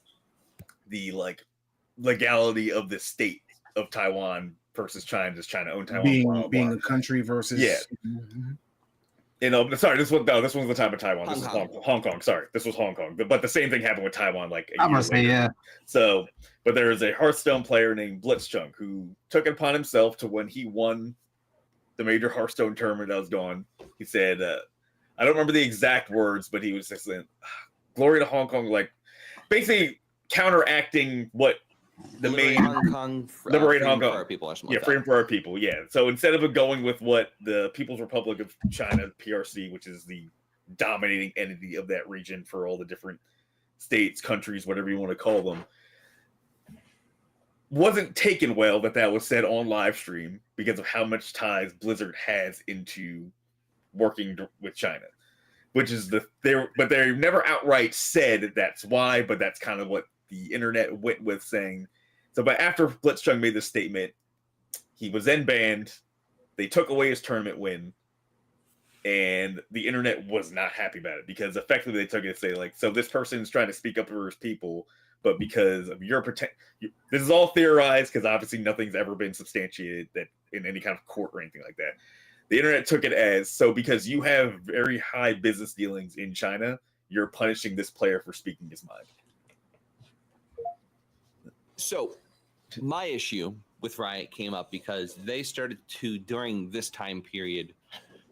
the legality of the state of Taiwan versus China. Does China own Taiwan? Being a country versus Mm-hmm. Sorry, this was the time of Taiwan. This was Hong Kong. Sorry, this was Hong Kong. But the same thing happened with Taiwan. I must say, yeah. So, but there was a Hearthstone player named Blitzchung who took it upon himself to, when he won the major Hearthstone tournament that was going, he said, I don't remember the exact words, but he was just saying, "Glory to Hong Kong," like basically counteracting what the liberate main Hong Kong, liberate Hong Kong for our people, or something yeah, like freedom for our people. Yeah. So instead of going with what the People's Republic of China, PRC, which is the dominating entity of that region for all the different states, countries, whatever you want to call them, wasn't taken well that was said on live stream because of how much ties Blizzard has into working with China, which is but they never outright said that's why, but that's kind of what the internet went with saying. So, but after Blitzchung made this statement, he was then banned. They took away his tournament win, and the internet was not happy about it because effectively they took it to say so this person is trying to speak up for his people, but because of your this is all theorized because obviously nothing's ever been substantiated that in any kind of court or anything like that. The internet took it as because you have very high business dealings in China, you're punishing this player for speaking his mind. So, my issue with Riot came up because they started to, during this time period,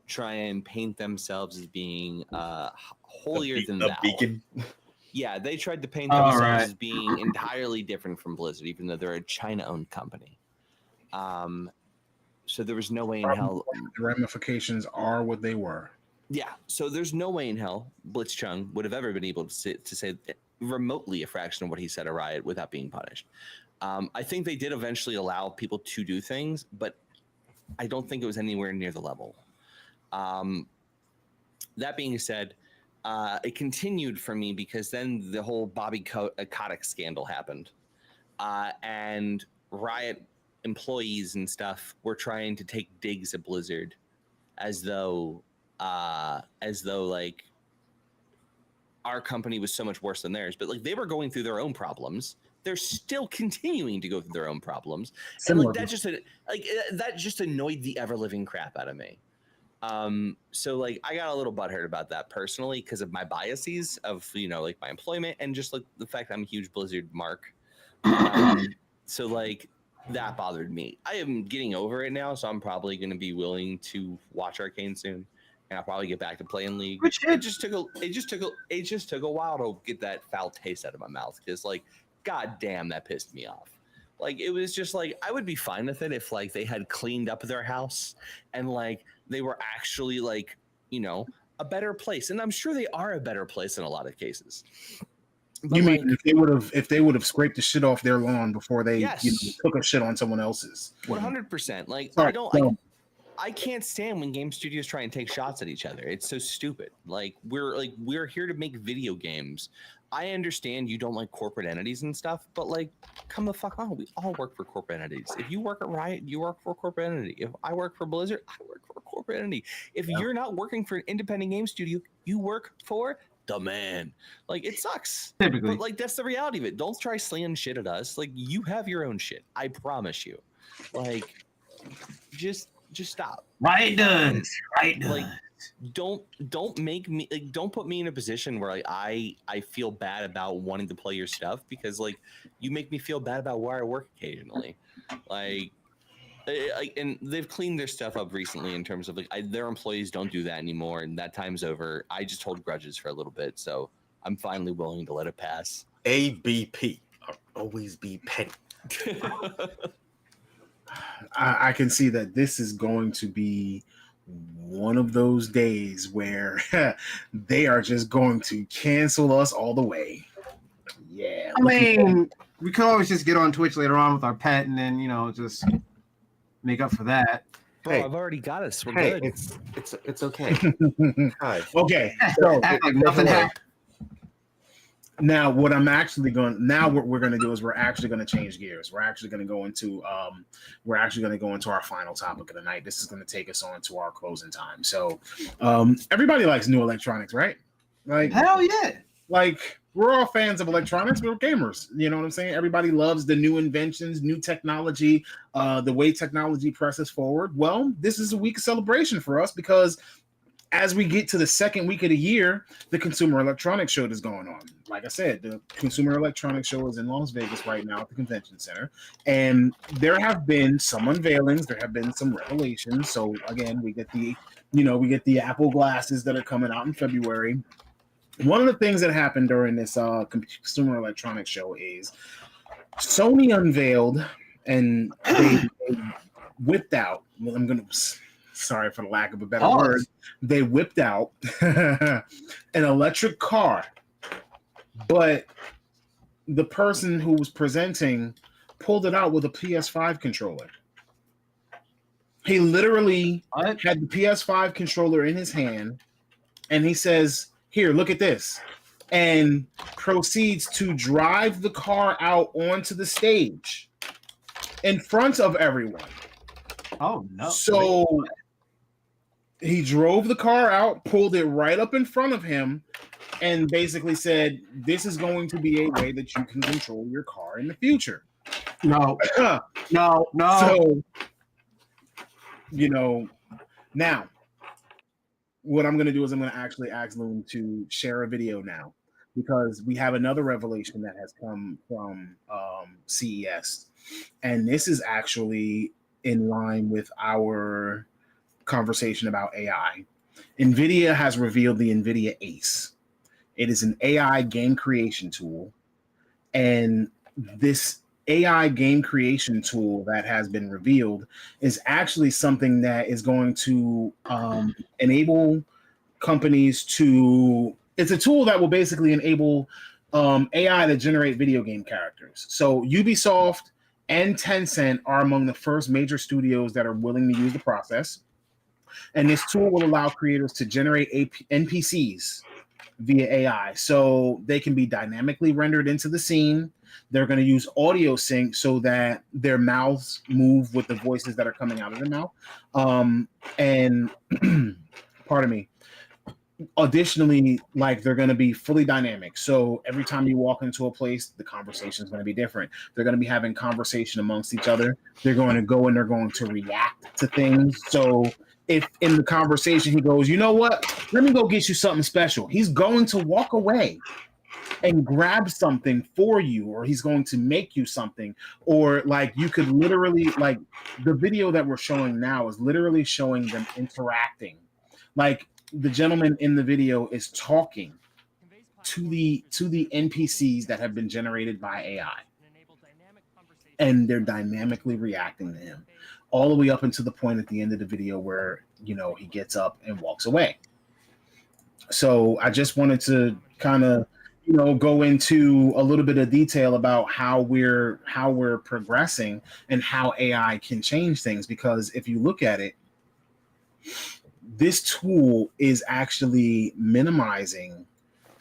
try and paint themselves as being holier than thou. Beacon. Yeah, they tried to paint themselves as being entirely different from Blizzard, even though they're a China-owned company. So there was no way in hell. The ramifications are what they were. Yeah, so there's no way in hell Blitzchung would have ever been able to say remotely a fraction of what he said at Riot without being punished. I think they did eventually allow people to do things, but I don't think it was anywhere near the level. That being said, it continued for me because then the whole Bobby Kotick scandal happened. And Riot employees and stuff were trying to take digs at Blizzard as though our company was so much worse than theirs, but they were going through their own problems. They're still continuing to go through their own problems, and that just annoyed the ever living crap out of me. So I got a little butthurt about that personally because of my biases of my employment and just the fact that I'm a huge Blizzard mark. So that bothered me. I am getting over it now, so I'm probably going to be willing to watch Arcane soon. And I'll probably get back to playing League. It just took a while to get that foul taste out of my mouth because, god damn, that pissed me off. It was just I would be fine with it if they had cleaned up their house and they were actually a better place. And I'm sure they are a better place in a lot of cases. But you mean if they would have scraped the shit off their lawn before they took a shit on someone else's? 100%. I can't stand when game studios try and take shots at each other. It's so stupid. We're here to make video games. I understand you don't like corporate entities and stuff, but like, come the fuck on. We all work for corporate entities. If you work at Riot, you work for a corporate entity. If I work for Blizzard, I work for a corporate entity. If you're not working for an independent game studio, you work for the man. Like, it sucks. Typically. But like, that's the reality of it. Don't try slinging shit at us. Like, you have your own shit. I promise you. Like, just stop. Riot does. Riot does. Like, don't make me, like, don't put me in a position where like I feel bad about wanting to play your stuff, because like you make me feel bad about where I work occasionally. Like, and they've cleaned their stuff up recently in terms of like their employees don't do that anymore, and that time's over. I just hold grudges for a little bit, so I'm finally willing to let it pass. ABP, always be petty. I can see that this is going to be one of those days where they are just going to cancel us all the way. Yeah. I mean, we could always just get on Twitch later on with our pet and then, just make up for that. Bro, I've already got us. We're good. It's okay. Okay. So act like nothing happened. Now, what I'm actually going to do is we're actually going to change gears. We're actually going to go into our final topic of the night. This is going to take us on to our closing time. So, everybody likes new electronics, right? Like, hell yeah! Like, we're all fans of electronics. We're gamers. You know what I'm saying? Everybody loves the new inventions, new technology, the way technology presses forward. Well, this is a week of celebration for us because as we get to the second week of the year, the Consumer Electronics Show is going on. Like I said, the Consumer Electronics Show is in Las Vegas right now at the convention center. And there have been some unveilings. There have been some revelations. So again, we get the Apple glasses that are coming out in February. One of the things that happened during this Consumer Electronics Show is Sony unveiled and they whipped out. Sorry for the lack of a better word. They whipped out an electric car, but the person who was presenting pulled it out with a PS5 controller. He literally had the PS5 controller in his hand, and he says, "Here, look at this," and proceeds to drive the car out onto the stage in front of everyone. Oh, no. So he drove the car out, pulled it right up in front of him, and basically said, "This is going to be a way that you can control your car in the future." No. No. So, now, what I'm going to do is I'm going to actually ask Loon to share a video now, because we have another revelation that has come from CES. And this is actually in line with our conversation about AI. Nvidia has revealed the Nvidia ACE. It is an AI game creation tool. And this AI game creation tool that has been revealed is actually something that is going to enable companies to, it's a tool that will basically enable AI to generate video game characters. So Ubisoft and Tencent are among the first major studios that are willing to use the process. And this tool will allow creators to generate NPCs via AI. So they can be dynamically rendered into the scene. They're going to use audio sync so that their mouths move with the voices that are coming out of their mouth. And pardon me. Additionally, like, they're going to be fully dynamic. So every time you walk into a place, the conversation is going to be different. They're going to be having conversation amongst each other. They're going to go and they're going to react to things. So if in the conversation he goes, "You know what? Let me go get you something special," he's going to walk away and grab something for you, or he's going to make you something. Or like, you could literally, like, the video that we're showing now is literally showing them interacting. Like, the gentleman in the video is talking to the NPCs that have been generated by AI, and they're dynamically reacting to him, all the way up until the point at the end of the video where he gets up and walks away. So I just wanted to kind of go into a little bit of detail about how we're progressing and how AI can change things, because if you look at it, this tool is actually minimizing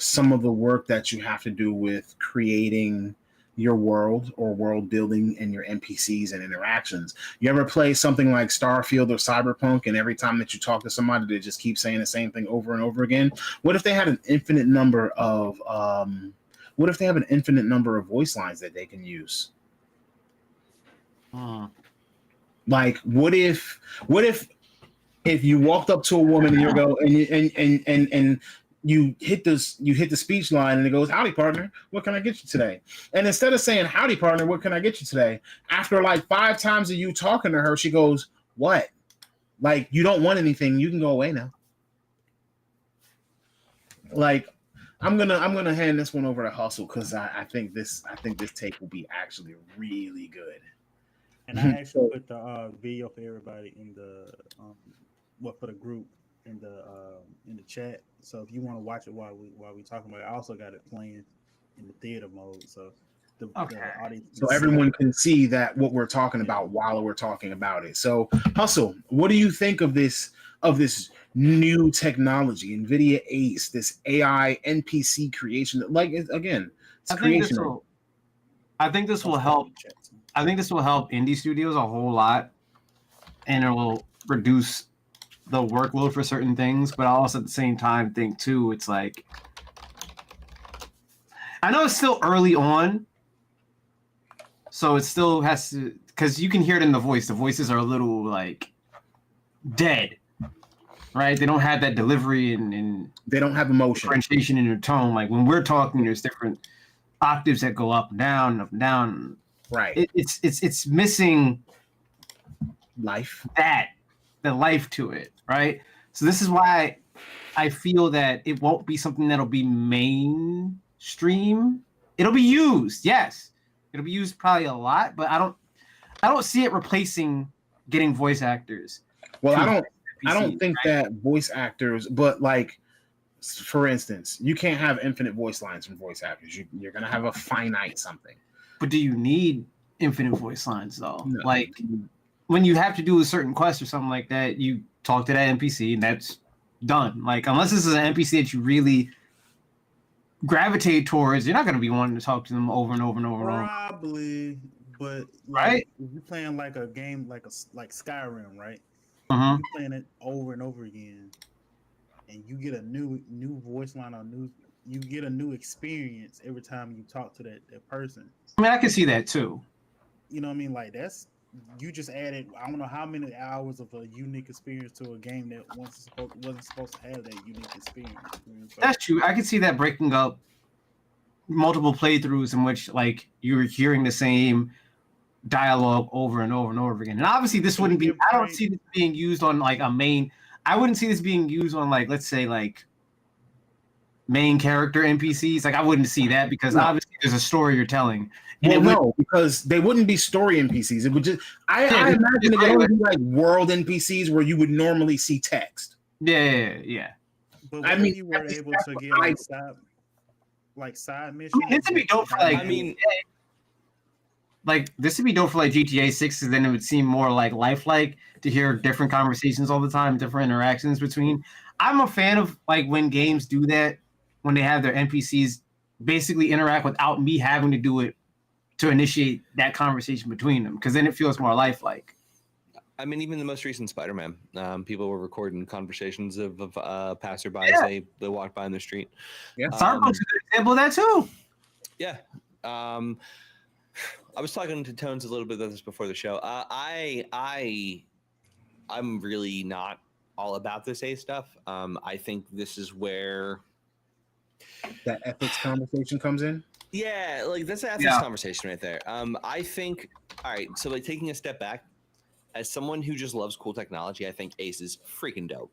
some of the work that you have to do with creating your world or world building and your NPCs and interactions. You ever play something like Starfield or Cyberpunk, and every time that you talk to somebody, they just keep saying the same thing over and over again? What if they had an infinite number of voice lines that they can use? Like, what if you walked up to a woman and you go and you hit the speech line and it goes, "Howdy, partner, what can I get you today?" And instead of saying, "Howdy, partner, what can I get you today?" after like 5 times of you talking to her, she goes, "What? Like, you don't want anything, you can go away now." Like, I'm gonna hand this one over to Hustle, because I think this take will be actually really good. And I actually put the video for everybody in the for the group in the chat. So if you want to watch it while we talking about it, I also got it playing in the theater mode. So the audience, so everyone can see that what we're talking about while we're talking about it. So Hustle, what do you think of this new technology, Nvidia ACE, this AI NPC creation? Like, again, it's creation. I think this will help. I think this will help indie studios a whole lot, and it will reduce the workload for certain things. But I also at the same time think too, it's like, I know it's still early on, so it still has to, because you can hear it in the voice. The voices are a little like dead, right? They don't have that delivery and they don't have emotion, differentiation in your tone. Like when we're talking, there's different octaves that go up and down, up and down. Right. It's missing life. The life to it, right? So this is why I feel that it won't be something that'll be mainstream. It'll be used, yes. It'll be used probably a lot, but I don't see it replacing getting voice actors. Well, I don't think that voice actors, but like, for instance, you can't have infinite voice lines from voice actors. You're gonna have a finite something. But do you need infinite voice lines though? No. Like when you have to do a certain quest or something like that, you talk to that NPC and that's done. Like, unless this is an NPC that you really gravitate towards, you're not going to be wanting to talk to them over and over and over and over. Probably, but right? If you're playing like a game like Skyrim, right? Uh-huh. You're playing it over and over again, and you get a new voice line or you get a new experience every time you talk to that person. I mean, I can see that too. You know what I mean? Like, that's, you just added, I don't know how many hours of a unique experience to a game that wasn't supposed to have that unique experience. So, that's true. I can see that breaking up multiple playthroughs in which like you were hearing the same dialogue over and over and over again. And obviously this wouldn't be, I don't see this being used on like a main, I wouldn't see this being used on like, let's say like main character NPCs. Like I wouldn't see that because obviously there's a story you're telling. And no, because they wouldn't be story NPCs. It would just, I imagine it would be like world NPCs where you would normally see text. Yeah. But I mean, you were able to get side missions. I mean, this would be dope for like this would be dope for like GTA 6, because then it would seem more like lifelike to hear different conversations all the time, different interactions between. I'm a fan of like when games do that, when they have their NPCs basically interact without me having to do it to initiate that conversation between them, because then it feels more lifelike. I mean, even the most recent Spider-Man, people were recording conversations of passerbys as they walked by in the street. Yeah, Cyberpunk's a good example of that too. Yeah. I was talking to Tones a little bit of this before the show. I'm really not all about this ACE stuff. I think this is where that ethics conversation comes in. Yeah, like that's an ethics conversation right there. I think, all right, so like taking a step back, as someone who just loves cool technology, I think ACE is freaking dope.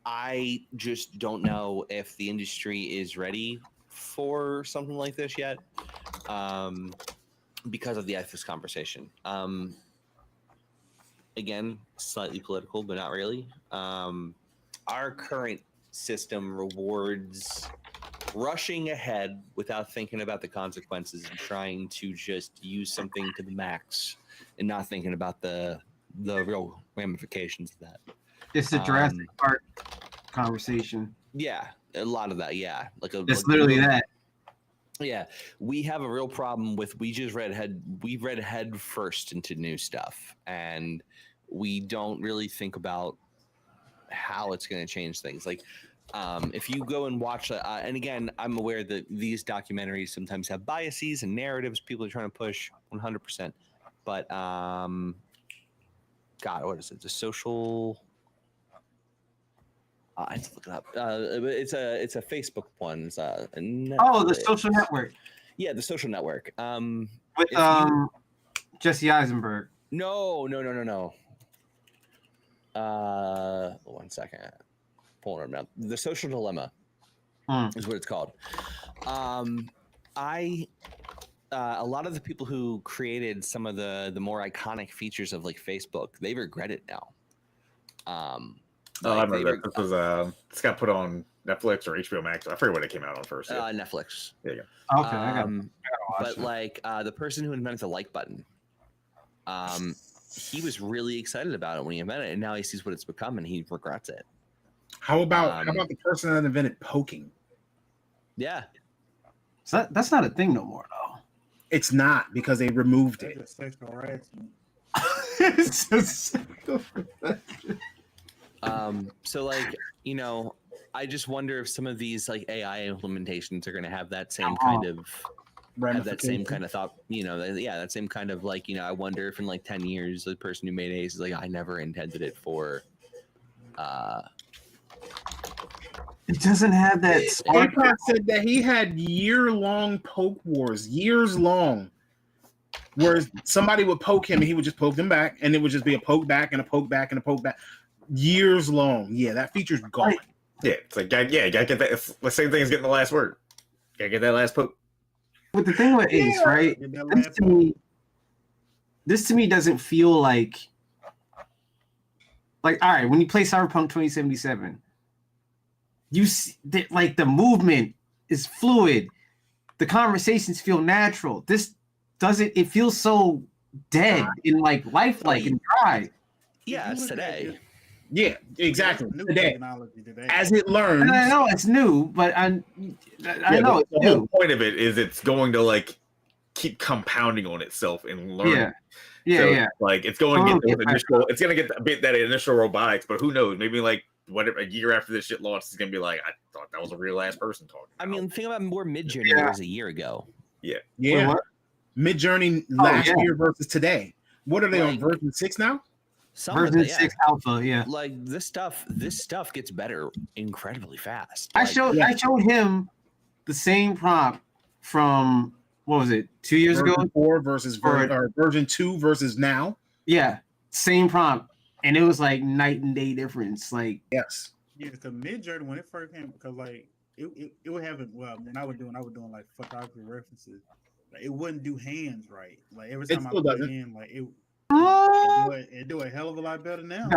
I just don't know if the industry is ready for something like this yet, because of the ethics conversation. Again, slightly political, but not really. Our current system rewards rushing ahead without thinking about the consequences and trying to just use something to the max and not thinking about the real ramifications of that. It's the Jurassic Park conversation. Yeah. A lot of that, yeah. It's literally that. Yeah, we have a real problem with we read head first into new stuff, and we don't really think about how it's going to change things. Like, if you go and watch, and again, I'm aware that these documentaries sometimes have biases and narratives people are trying to push 100%. But, God, what is it? The social. I have to look it up. It's a Facebook one. It's The Social Network. Yeah, the Social Network. With Jesse Eisenberg. No. 1 second. Pulling it up. The Social Dilemma is what it's called. A lot of the people who created some of the more iconic features of like Facebook, they regret it now. I remember that. This was this got put on Netflix or HBO Max. I forget what it came out on first. Yeah. Netflix. There you go. Okay, I gotta watch but like the person who invented the like button, he was really excited about it when he invented it, and now he sees what it's become, and he regrets it. How about the person that invented poking? Yeah, so that's not a thing no more, though. It's not, because they removed it. It's sexual harassment. It's just so like, you know, I just wonder if some of these like AI implementations are going to have that same kind of thought, you know, that same kind of like, you know, I wonder if in like 10 years the person who made ACE is like, I never intended it for it doesn't have that spark. Apex said that he had years-long poke wars, where somebody would poke him and he would just poke them back, and it would just be a poke back and a poke back and a poke back, years long. Yeah, that feature's gone. Yeah, it's like, you gotta get that. It's the same thing as getting the last word. Gotta get that last poke. But the thing with Ace, right? This to me doesn't feel like all right, when you play Cyberpunk 2077, you see that like the movement is fluid, the conversations feel natural. This doesn't. It feels so dead and like lifelike and dry. Yeah, it's today. Yeah, exactly. New today, technology today. as it learns. And I know it's new, but I know it's the new. whole point of it is it's going to like keep compounding on itself and learning. Yeah. Like it's going to get it's going to get a bit that initial robotics, but who knows? Maybe like whatever a year after this shit launches, it's going to be like, I thought that was a real ass person talking. I mean, think about more Midjourney was a year ago. Yeah. Midjourney last year versus today. What are they on version 6 now? Version 6 alpha, yeah. Like this stuff gets better incredibly fast. I showed him the same prompt from what was it, 2 years ago? 4 versus version 2 versus now. Yeah, same prompt, and it was like night and day difference. Like yes, yeah. Because Midjourney when it first came, because like it would have it. Well, when I was doing like photography references, like it wouldn't do hands right. Like every time I put it in, like it do a hell of a lot better now.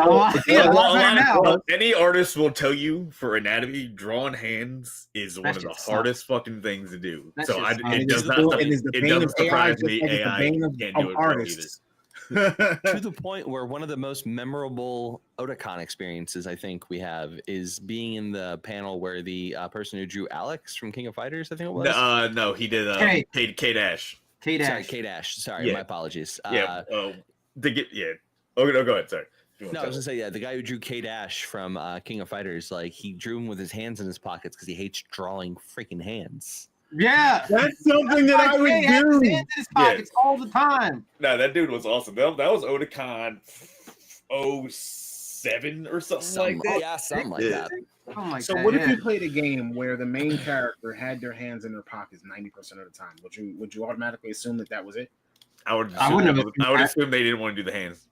Any artist will tell you for anatomy, drawing hands is one of the hardest fucking things to do. So it doesn't surprise me. AI can't do it artists. To the point where one of the most memorable Otakon experiences I think we have is being in the panel where the person who drew Alex from King of Fighters, I think it was. No, he did K-Dash. K-Dash. Sorry, K-Dash. Sorry, my apologies. Oh, go ahead. Sorry. No, I was gonna say the guy who drew K-Dash from King of Fighters, like he drew him with his hands in his pockets because he hates drawing freaking hands. Yeah, that's something that I would do. Hands in his pockets all the time. No, that dude was awesome. That was Otakon 07 or something like that. Yeah, something like that. So what if you played a game where the main character had their hands in their pockets 90% of the time? Would you automatically assume that was it? I would assume they didn't want to do the hands.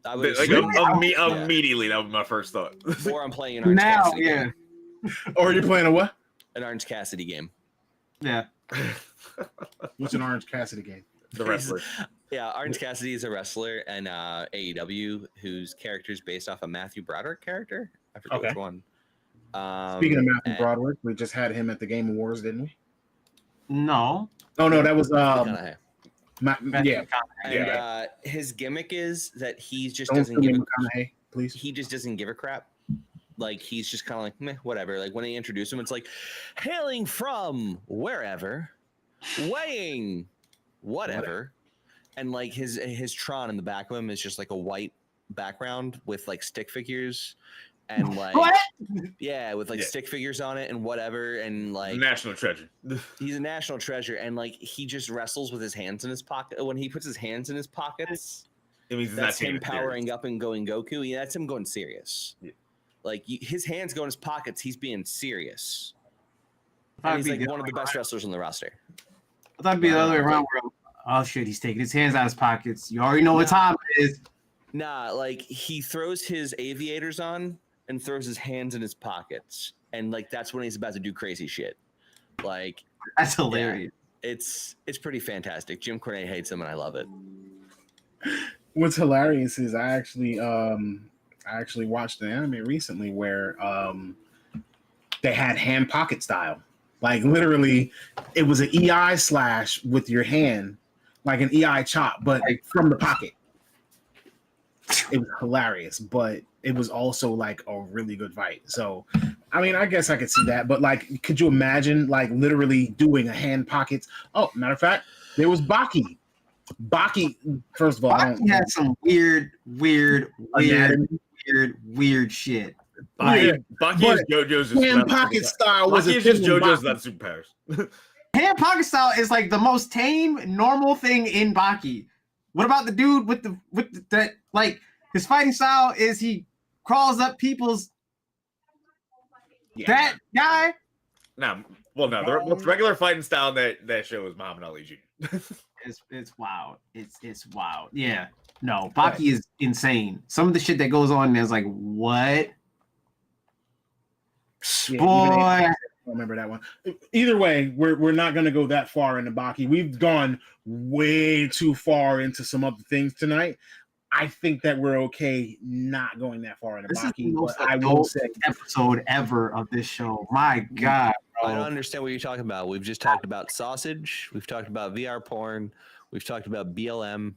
Immediately, that was my first thought. Or I'm playing an Orange Cassidy game. Or you're playing a what? An Orange Cassidy game. Yeah. What's an Orange Cassidy game? The wrestler. Yeah, Orange Cassidy is a wrestler in AEW whose character is based off a Matthew Broderick character. I forget which one. Speaking of Matthew Broderick, we just had him at the Game Awards, didn't we? No. Oh no, that was his gimmick is that he just doesn't give McConaughey, please. He just doesn't give a crap. like he's just kind of like, meh, whatever. Like when they introduce him, it's like hailing from wherever, weighing whatever, and like his Tron in the back of him is just like a white background with like stick figures and like with like stick figures on it and whatever, and like national treasure. He's a national treasure, and like he just wrestles with his hands in his pocket. When he puts his hands in his pockets, it means that's him powering up and going Goku. Yeah, that's him going serious. Yeah. Like his hands go in his pockets, he's being serious. And he's like one of the best wrestlers on the roster. I thought it'd be the other way around. Where, oh shit, he's taking his hands out of his pockets. You already know what time it is. Nah, like he throws his aviators on and throws his hands in his pockets, and like that's when he's about to do crazy shit. Like that's hilarious. Yeah, it's pretty fantastic. Jim Cornette hates him, and I love it. What's hilarious is I actually watched an anime recently where they had hand pocket style. Like literally, it was an EI slash with your hand, like an EI chop, but from the pocket. It was hilarious, but it was also like a really good fight. So, I mean, I guess I could see that, but like, could you imagine like literally doing a hand pockets? Oh, matter of fact, there was Baki. Baki, first of all, Baki had some weird shit. Baki is JoJo's hand pocket style. Was it just JoJo's not superpowers? Hand pocket style is like the most tame, normal thing in Baki. What about the dude with the like his fighting style is he crawls up people's that guy? No, the most regular fighting style that show is Muhammad Ali Jr. It's wild. It's wild. Yeah. No, Baki is insane. Some of the shit that goes on is like, what? Yeah, boy, I remember that one. Either way, we're not going to go that far into Baki. We've gone way too far into some other things tonight. I think that we're okay not going that far into Baki. But I will say episode ever of this show. My God, bro. I don't understand what you're talking about. We've just talked about sausage. We've talked about VR porn. We've talked about BLM.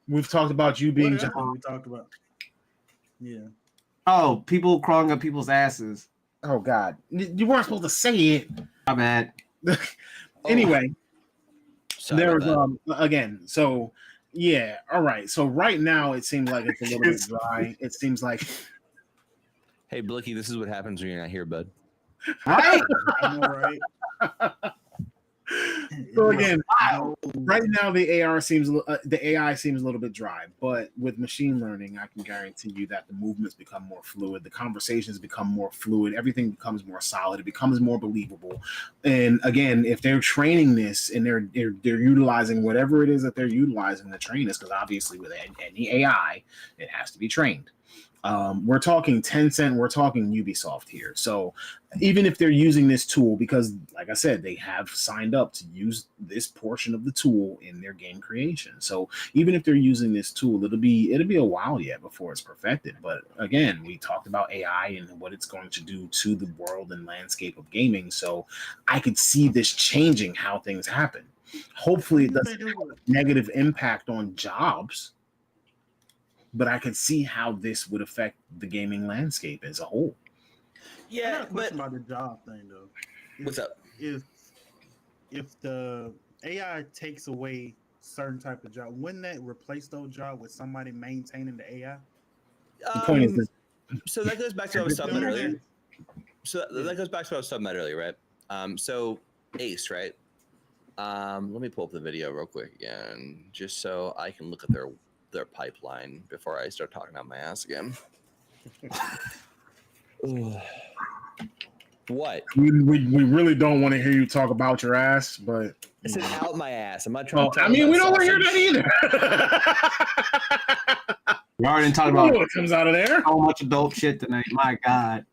We've talked about you being. We talked about. Yeah. Oh, people crawling up people's asses. Oh God, you weren't supposed to say it. My bad. Anyway, there's again. So yeah, all right. So right now it seems like it's a little bit dry. It seems like. Hey Blicky, this is what happens when you're not here, bud. Right. I know, right? So again, right now the AI seems a little bit dry, but with machine learning, I can guarantee you that the movements become more fluid, the conversations become more fluid, everything becomes more solid, it becomes more believable. And again, if they're training this and they're utilizing whatever it is that they're utilizing to train this, because obviously with any AI, it has to be trained. We're talking Tencent, we're talking Ubisoft here. So even if they're using this tool, because like I said, they have signed up to use this portion of the tool in their game creation. So even if they're using this tool, it'll be a while yet before it's perfected. But again, we talked about AI and what it's going to do to the world and landscape of gaming. So I could see this changing how things happen. Hopefully it doesn't have a negative impact on jobs. But I can see how this would affect the gaming landscape as a whole. Yeah, I got a question about the job thing though. What's up? If the AI takes away certain type of job, wouldn't that replace those jobs with somebody maintaining the AI? The point is this. So that goes back to what I was talking about earlier. That goes back to what I was talking about earlier, right? So ACE, right? Let me pull up the video real quick again, just so I can look at their pipeline before I start talking out my ass again. What? We really don't want to hear you talk about your ass, but I said out my ass. I'm not trying to talk we don't sausage. want to hear that either. We already talked about what comes out of there. So much adult shit tonight. My God.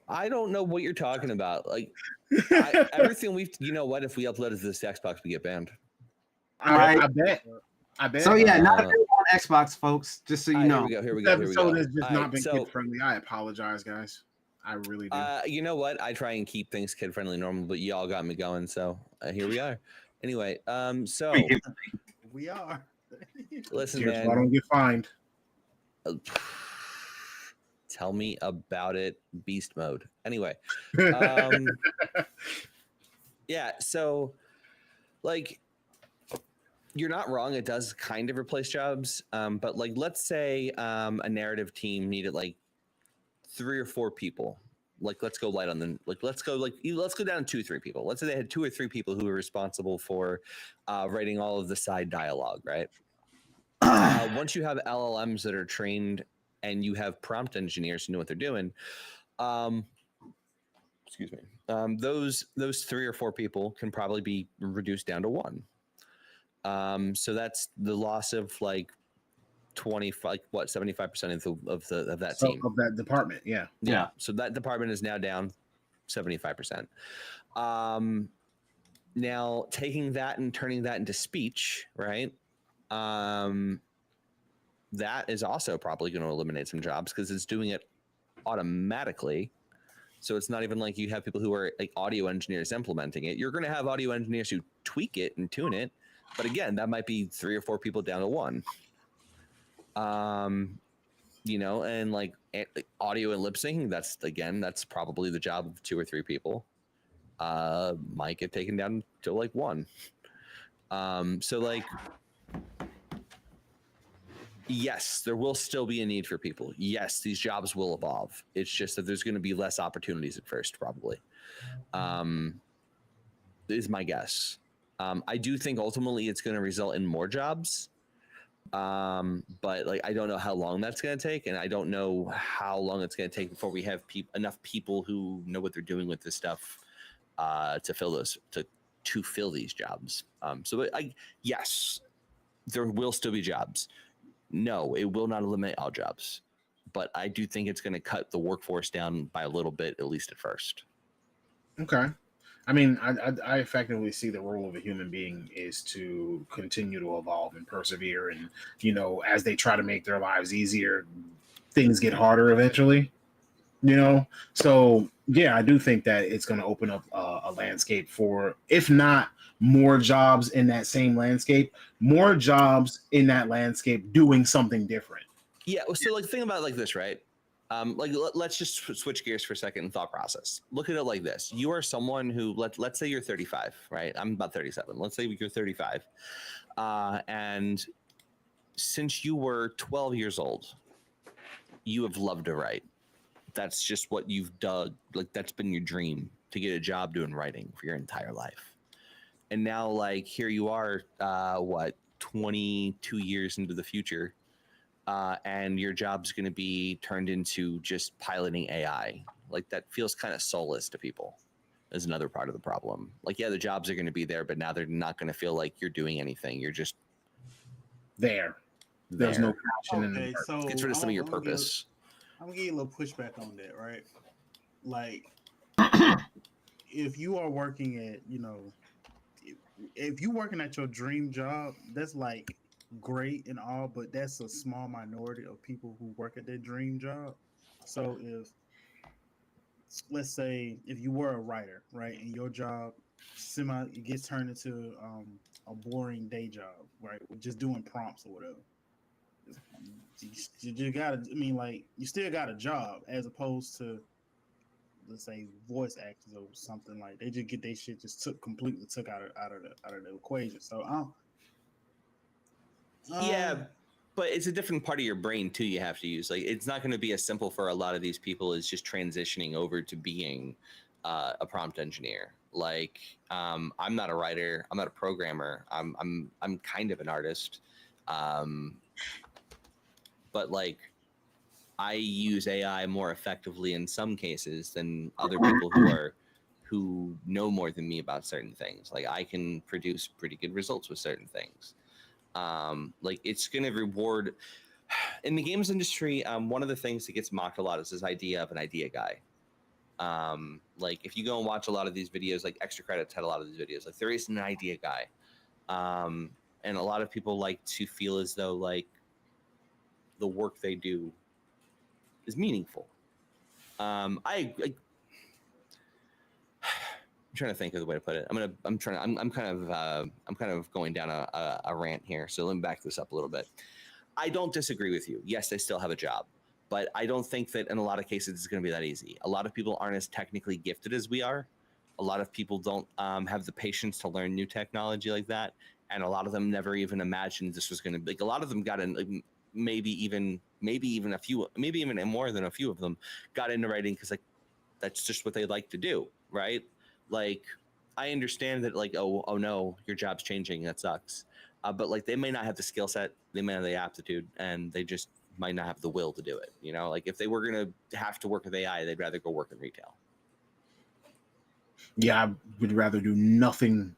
I don't know what you're talking about. Like everything you know what? If we upload it to this Xbox, we get banned. I bet. So yeah, not available on Xbox, folks. Just so you know. Here we go. This episode has just not been kid friendly. I apologize, guys. I really do. You know what? I try and keep things kid friendly normal, but y'all got me going. So here we are. Anyway, so we are. Listen, Here's man. why I don't get fined. Tell me about it. Beast mode. Anyway, yeah. So, like, you're not wrong. It does kind of replace jobs. But like, let's say a narrative team needed like 3 or 4 people. Like, let's go light on them. Like, let's go down to 2-3 people. Let's say they had 2 or 3 people who were responsible for writing all of the side dialogue, right? Once you have LLMs that are trained and you have prompt engineers who know what they're doing, excuse me, those 3 or 4 people can probably be reduced down to 1. So that's the loss of like 75% of that team, of that department. Yeah. So that department is now down 75%. Now taking that and turning that into speech, right? That is also probably going to eliminate some jobs because it's doing it automatically. So it's not even like you have people who are like audio engineers implementing it. You're going to have audio engineers who tweak it and tune it, but again, that might be 3 or 4 people down to 1. You know, and like audio and lip syncing, that's probably the job of 2 or 3 people. Might get taken down to like 1. So like, yes, there will still be a need for people. Yes, these jobs will evolve. It's just that there's going to be less opportunities at first, probably. Is my guess. I do think ultimately it's going to result in more jobs. But like, I don't know how long that's going to take, and I don't know how long it's going to take before we have enough people who know what they're doing with this stuff to fill these jobs. So yes, there will still be jobs. No, it will not eliminate all jobs, but I do think it's going to cut the workforce down by a little bit, at least at first. Okay. I mean, I effectively see the role of a human being is to continue to evolve and persevere. And, you know, as they try to make their lives easier, things get harder eventually, you know? So, yeah, I do think that it's going to open up a landscape for, if not more jobs in that same landscape, more jobs in that landscape doing something different. Yeah. So, like, think about it like this, right? Like, let's just switch gears for a second in thought process. Look at it like this. You are someone who, let's say you're 35, right? I'm about 37. Let's say you're 35. And since you were 12 years old, you have loved to write. That's just what you've dug. Like, that's been your dream, to get a job doing writing for your entire life. And now, like, here you are, 22 years into the future. And your job's going to be turned into just piloting AI. Like, that feels kind of soulless to people. Is another part of the problem. Like, yeah, the jobs are going to be there, but now they're not going to feel like you're doing anything. You're just there. There's no passion. Okay, so gets rid of some of your purpose. I'm gonna give you a little pushback on that, right? Like, if you are working at, you know, if you're working at your dream job, that's like great and all, but that's a small minority of people who work at their dream job. So if, let's say, if you were a writer, right, and your job it gets turned into a boring day job, right, just doing prompts or whatever. You gotta, I mean, like, you still got a job, as opposed to, let's say, voice actors or something. Like, they just get their shit just completely took out of the equation. So yeah, but it's a different part of your brain too. You have to use, like, it's not going to be as simple for a lot of these people as just transitioning over to being a prompt engineer. Like, I'm not a writer, I'm not a programmer. I'm kind of an artist. But like, I use AI more effectively in some cases than other people who know more than me about certain things. Like, I can produce pretty good results with certain things. Like, it's going to reward in the games industry. One of the things that gets mocked a lot is this idea of an idea guy. Like, if you go and watch a lot of these videos, like Extra Credits had a lot of these videos, like, there is an idea guy. And a lot of people like to feel as though, like, the work they do is meaningful. I'm trying to think of the way to put it. I'm kind of going down a rant here. So let me back this up a little bit. I don't disagree with you. Yes, they still have a job, But I don't think that in a lot of cases it's going to be that easy. A lot of people aren't as technically gifted as we are. A lot of people don't have the patience to learn new technology like that. And a lot of them never even imagined this was going to be like, a lot of them got in, like, maybe even a few, maybe even more than a few of them got into writing because like that's just what they like to do, right? Like I understand that like, oh no, your job's changing, that sucks. But like they may not have the skill set, they may have the aptitude, and they just might not have the will to do it. You know, like if they were gonna have to work with AI, they'd rather go work in retail. Yeah, I would rather do nothing.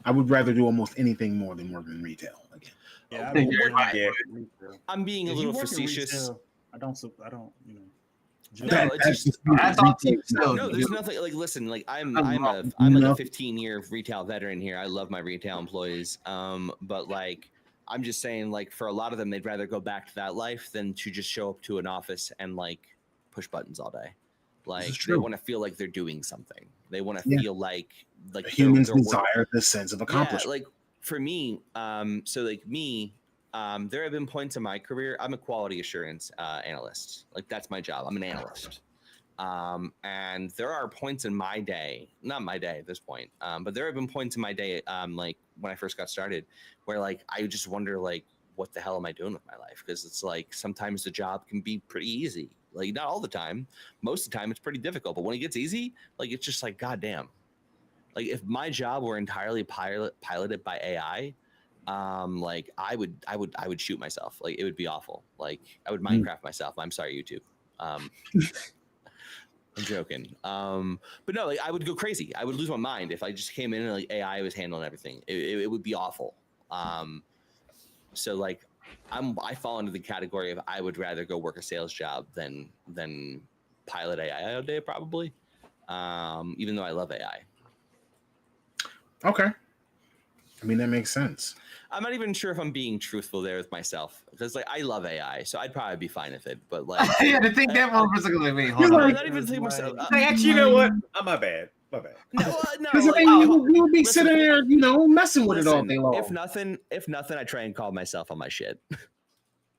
I would rather do almost anything more than work in retail again. Yeah, I'm being a little facetious. Retail, I don't, you know. No, it's just no. There's nothing like. Listen, like I'm like a 15-year retail veteran here. I love my retail employees. But like I'm just saying, like for a lot of them, they'd rather go back to that life than to just show up to an office and like push buttons all day. Like they want to feel like they're doing something. They want to feel like humans desire this sense of accomplishment. Yeah, like for me, so like me. There have been points in my career. I'm a quality assurance analyst. Like that's my job. I'm an analyst. And there are points in my day, not my day at this point, but there have been points in my day, like when I first got started, where like I just wonder like, what the hell am I doing with my life? Because it's like sometimes the job can be pretty easy. Like not all the time. Most of the time it's pretty difficult. But when it gets easy, like it's just like goddamn. Like if my job were entirely piloted by AI. Like I would shoot myself. Like it would be awful. Like I would Minecraft myself. I'm sorry, YouTube. I'm joking. But no, like I would go crazy. I would lose my mind if I just came in and like AI was handling everything. It would be awful. So like I fall into the category of I would rather go work a sales job than pilot AI all day probably. Even though I love AI. Okay. I mean, that makes sense. I'm not even sure if I'm being truthful there with myself because, like, I love AI, so I'd probably be fine with it. But like, yeah, to think that one for a second, like, wait, hold on. I'm not even thinking myself. Actually, you know what? My bad. No, because like, you would be sitting there, you know, messing with it all day long. If nothing, I try and call myself on my shit.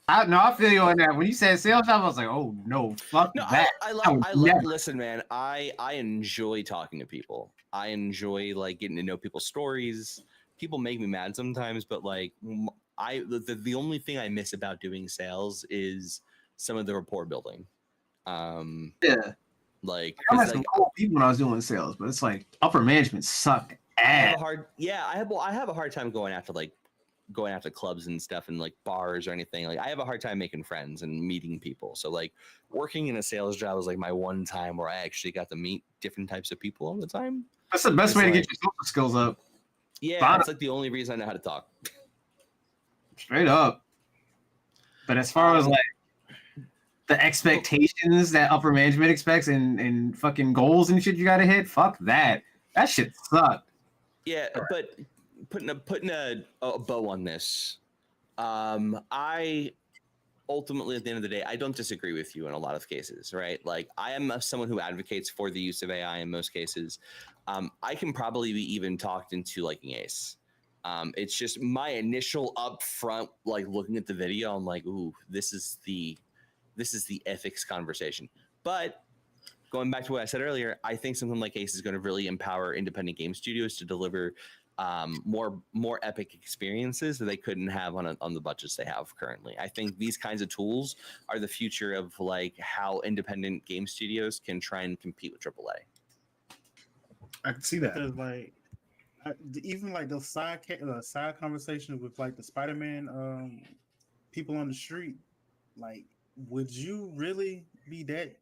I feel you on that. When you said sales job, I was like, oh no, fuck that. I love. Listen, man, I enjoy talking to people. I enjoy like getting to know people's stories. People make me mad sometimes, but like the only thing I miss about doing sales is some of the rapport building. Yeah, like I met some cool people when I was doing sales, but it's like upper management suck ass. I have a hard time going after clubs and stuff and like bars or anything. Like I have a hard time making friends and meeting people. So like working in a sales job was like my one time where I actually got to meet different types of people all the time. That's the best way to get your social skills up. Yeah, it's like the only reason I know how to talk. Straight up. But as far as like the expectations that upper management expects and fucking goals and shit you gotta hit, fuck that. That shit sucked. Yeah, but putting a bow on this, I ultimately at the end of the day, I don't disagree with you in a lot of cases, right? Like I am someone who advocates for the use of AI in most cases. I can probably be even talked into liking ACE. It's just my initial upfront, like looking at the video, I'm like, ooh, this is the ethics conversation. But going back to what I said earlier, I think something like ACE is going to really empower independent game studios to deliver more epic experiences that they couldn't have on the budgets they have currently. I think these kinds of tools are the future of like how independent game studios can try and compete with AAA. I can see that. Because like even like those side conversations with like the Spider-Man people on the street, like would you really be that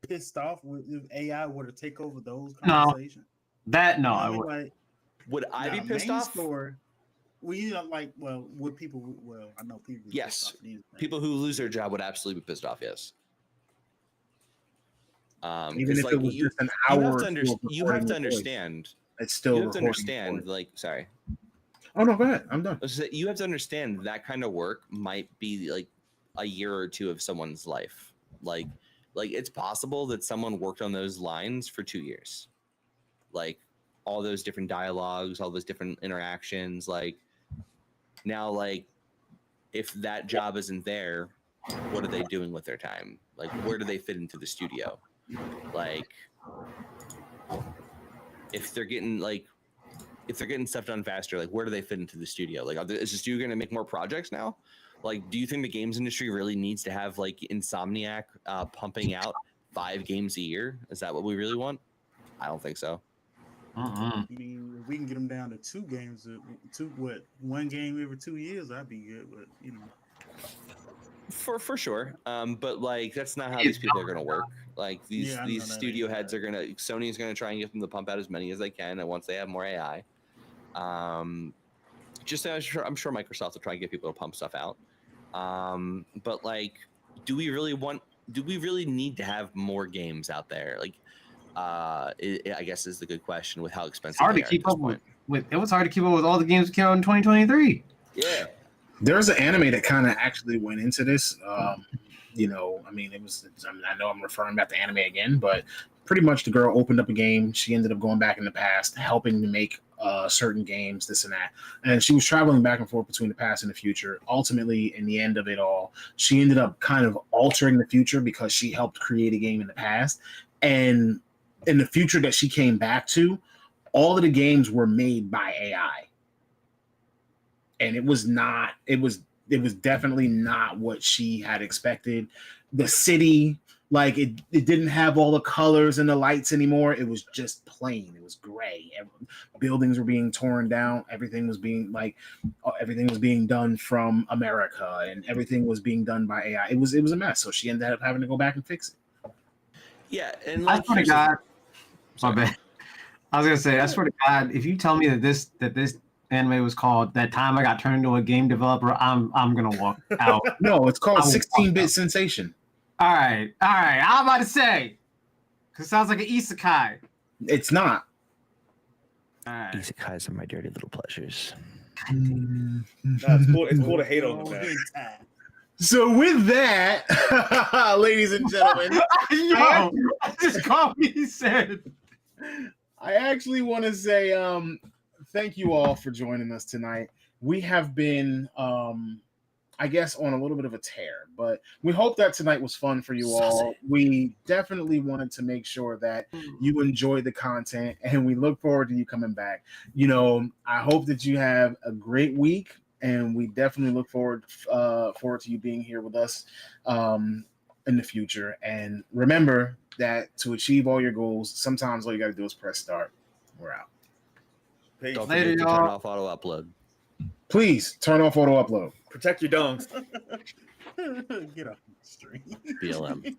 pissed off if AI were to take over those conversations? I would. Like, would I be pissed off? Well, you know, like, would people? Well, I know people. Yes, people who lose their job would absolutely be pissed off. Yes. Even if like, it was just an hour. You have to understand. It's still. You have to understand. Like, sorry. Oh no, go ahead. I'm done. You have to understand that kind of work might be like a year or two of someone's life. Like it's possible that someone worked on those lines for 2 years. Like all those different dialogues, all those different interactions. Like now, like if that job isn't there, what are they doing with their time? Like, where do they fit into the studio? Like, if they're getting stuff done faster, like, where do they fit into the studio? Like, is the studio going to make more projects now? Like, do you think the games industry really needs to have like Insomniac pumping out 5 games a year? Is that what we really want? I don't think so. I mean, if we can get them down to 2 games, 1 game every 2 years, that'd be good. But you know, for sure. But like, that's not how these people are going to work. Like, these studio heads are Sony's going to try and get them to pump out as many as they can, and once they have more AI, I'm sure Microsoft will try and get people to pump stuff out. But like, do we really need to have more games out there? Like, I guess is the good question with how expensive. It's hard to keep up with. It was hard to keep up with all the games that came out in 2023. Yeah, there's an anime that kind of actually went into this. You know, I mean, I know I'm referring back to anime again, but pretty much the girl opened up a game. She ended up going back in the past, helping to make certain games, this and that. And she was traveling back and forth between the past and the future. Ultimately, in the end of it all, she ended up kind of altering the future because she helped create a game in the past. And in the future that she came back to, all of the games were made by AI. And it was definitely not what she had expected. The city, like, it didn't have all the colors and the lights anymore. It was just plain. It was gray. Buildings were being torn down. Everything was being done from America, and everything was being done by AI. It was a mess. So she ended up having to go back and fix it. Yeah, and like, I swear to God, my bad. I was gonna say, I swear to God, if you tell me that this anime was called That Time I Got Turned Into a Game Developer, I'm gonna walk out. No, it's called 16-Bit Sensation. All right. I'm about to say, because it sounds like an isekai. It's not. All right. Isekais are my dirty little pleasures. No, it's cool to hate on them. So with that, ladies and gentlemen, I just called me. He said, I actually want to say thank you all for joining us tonight. We have been, I guess, on a little bit of a tear, but we hope that tonight was fun for you all. We definitely wanted to make sure that you enjoyed the content, and we look forward to you coming back. You know, I hope that you have a great week, and we definitely look forward to you being here with us in the future. And remember that to achieve all your goals, sometimes all you got to do is press start. We're out. Don't forget to turn off auto upload. Please turn off auto upload. Protect your dongs. Get off the street. BLM.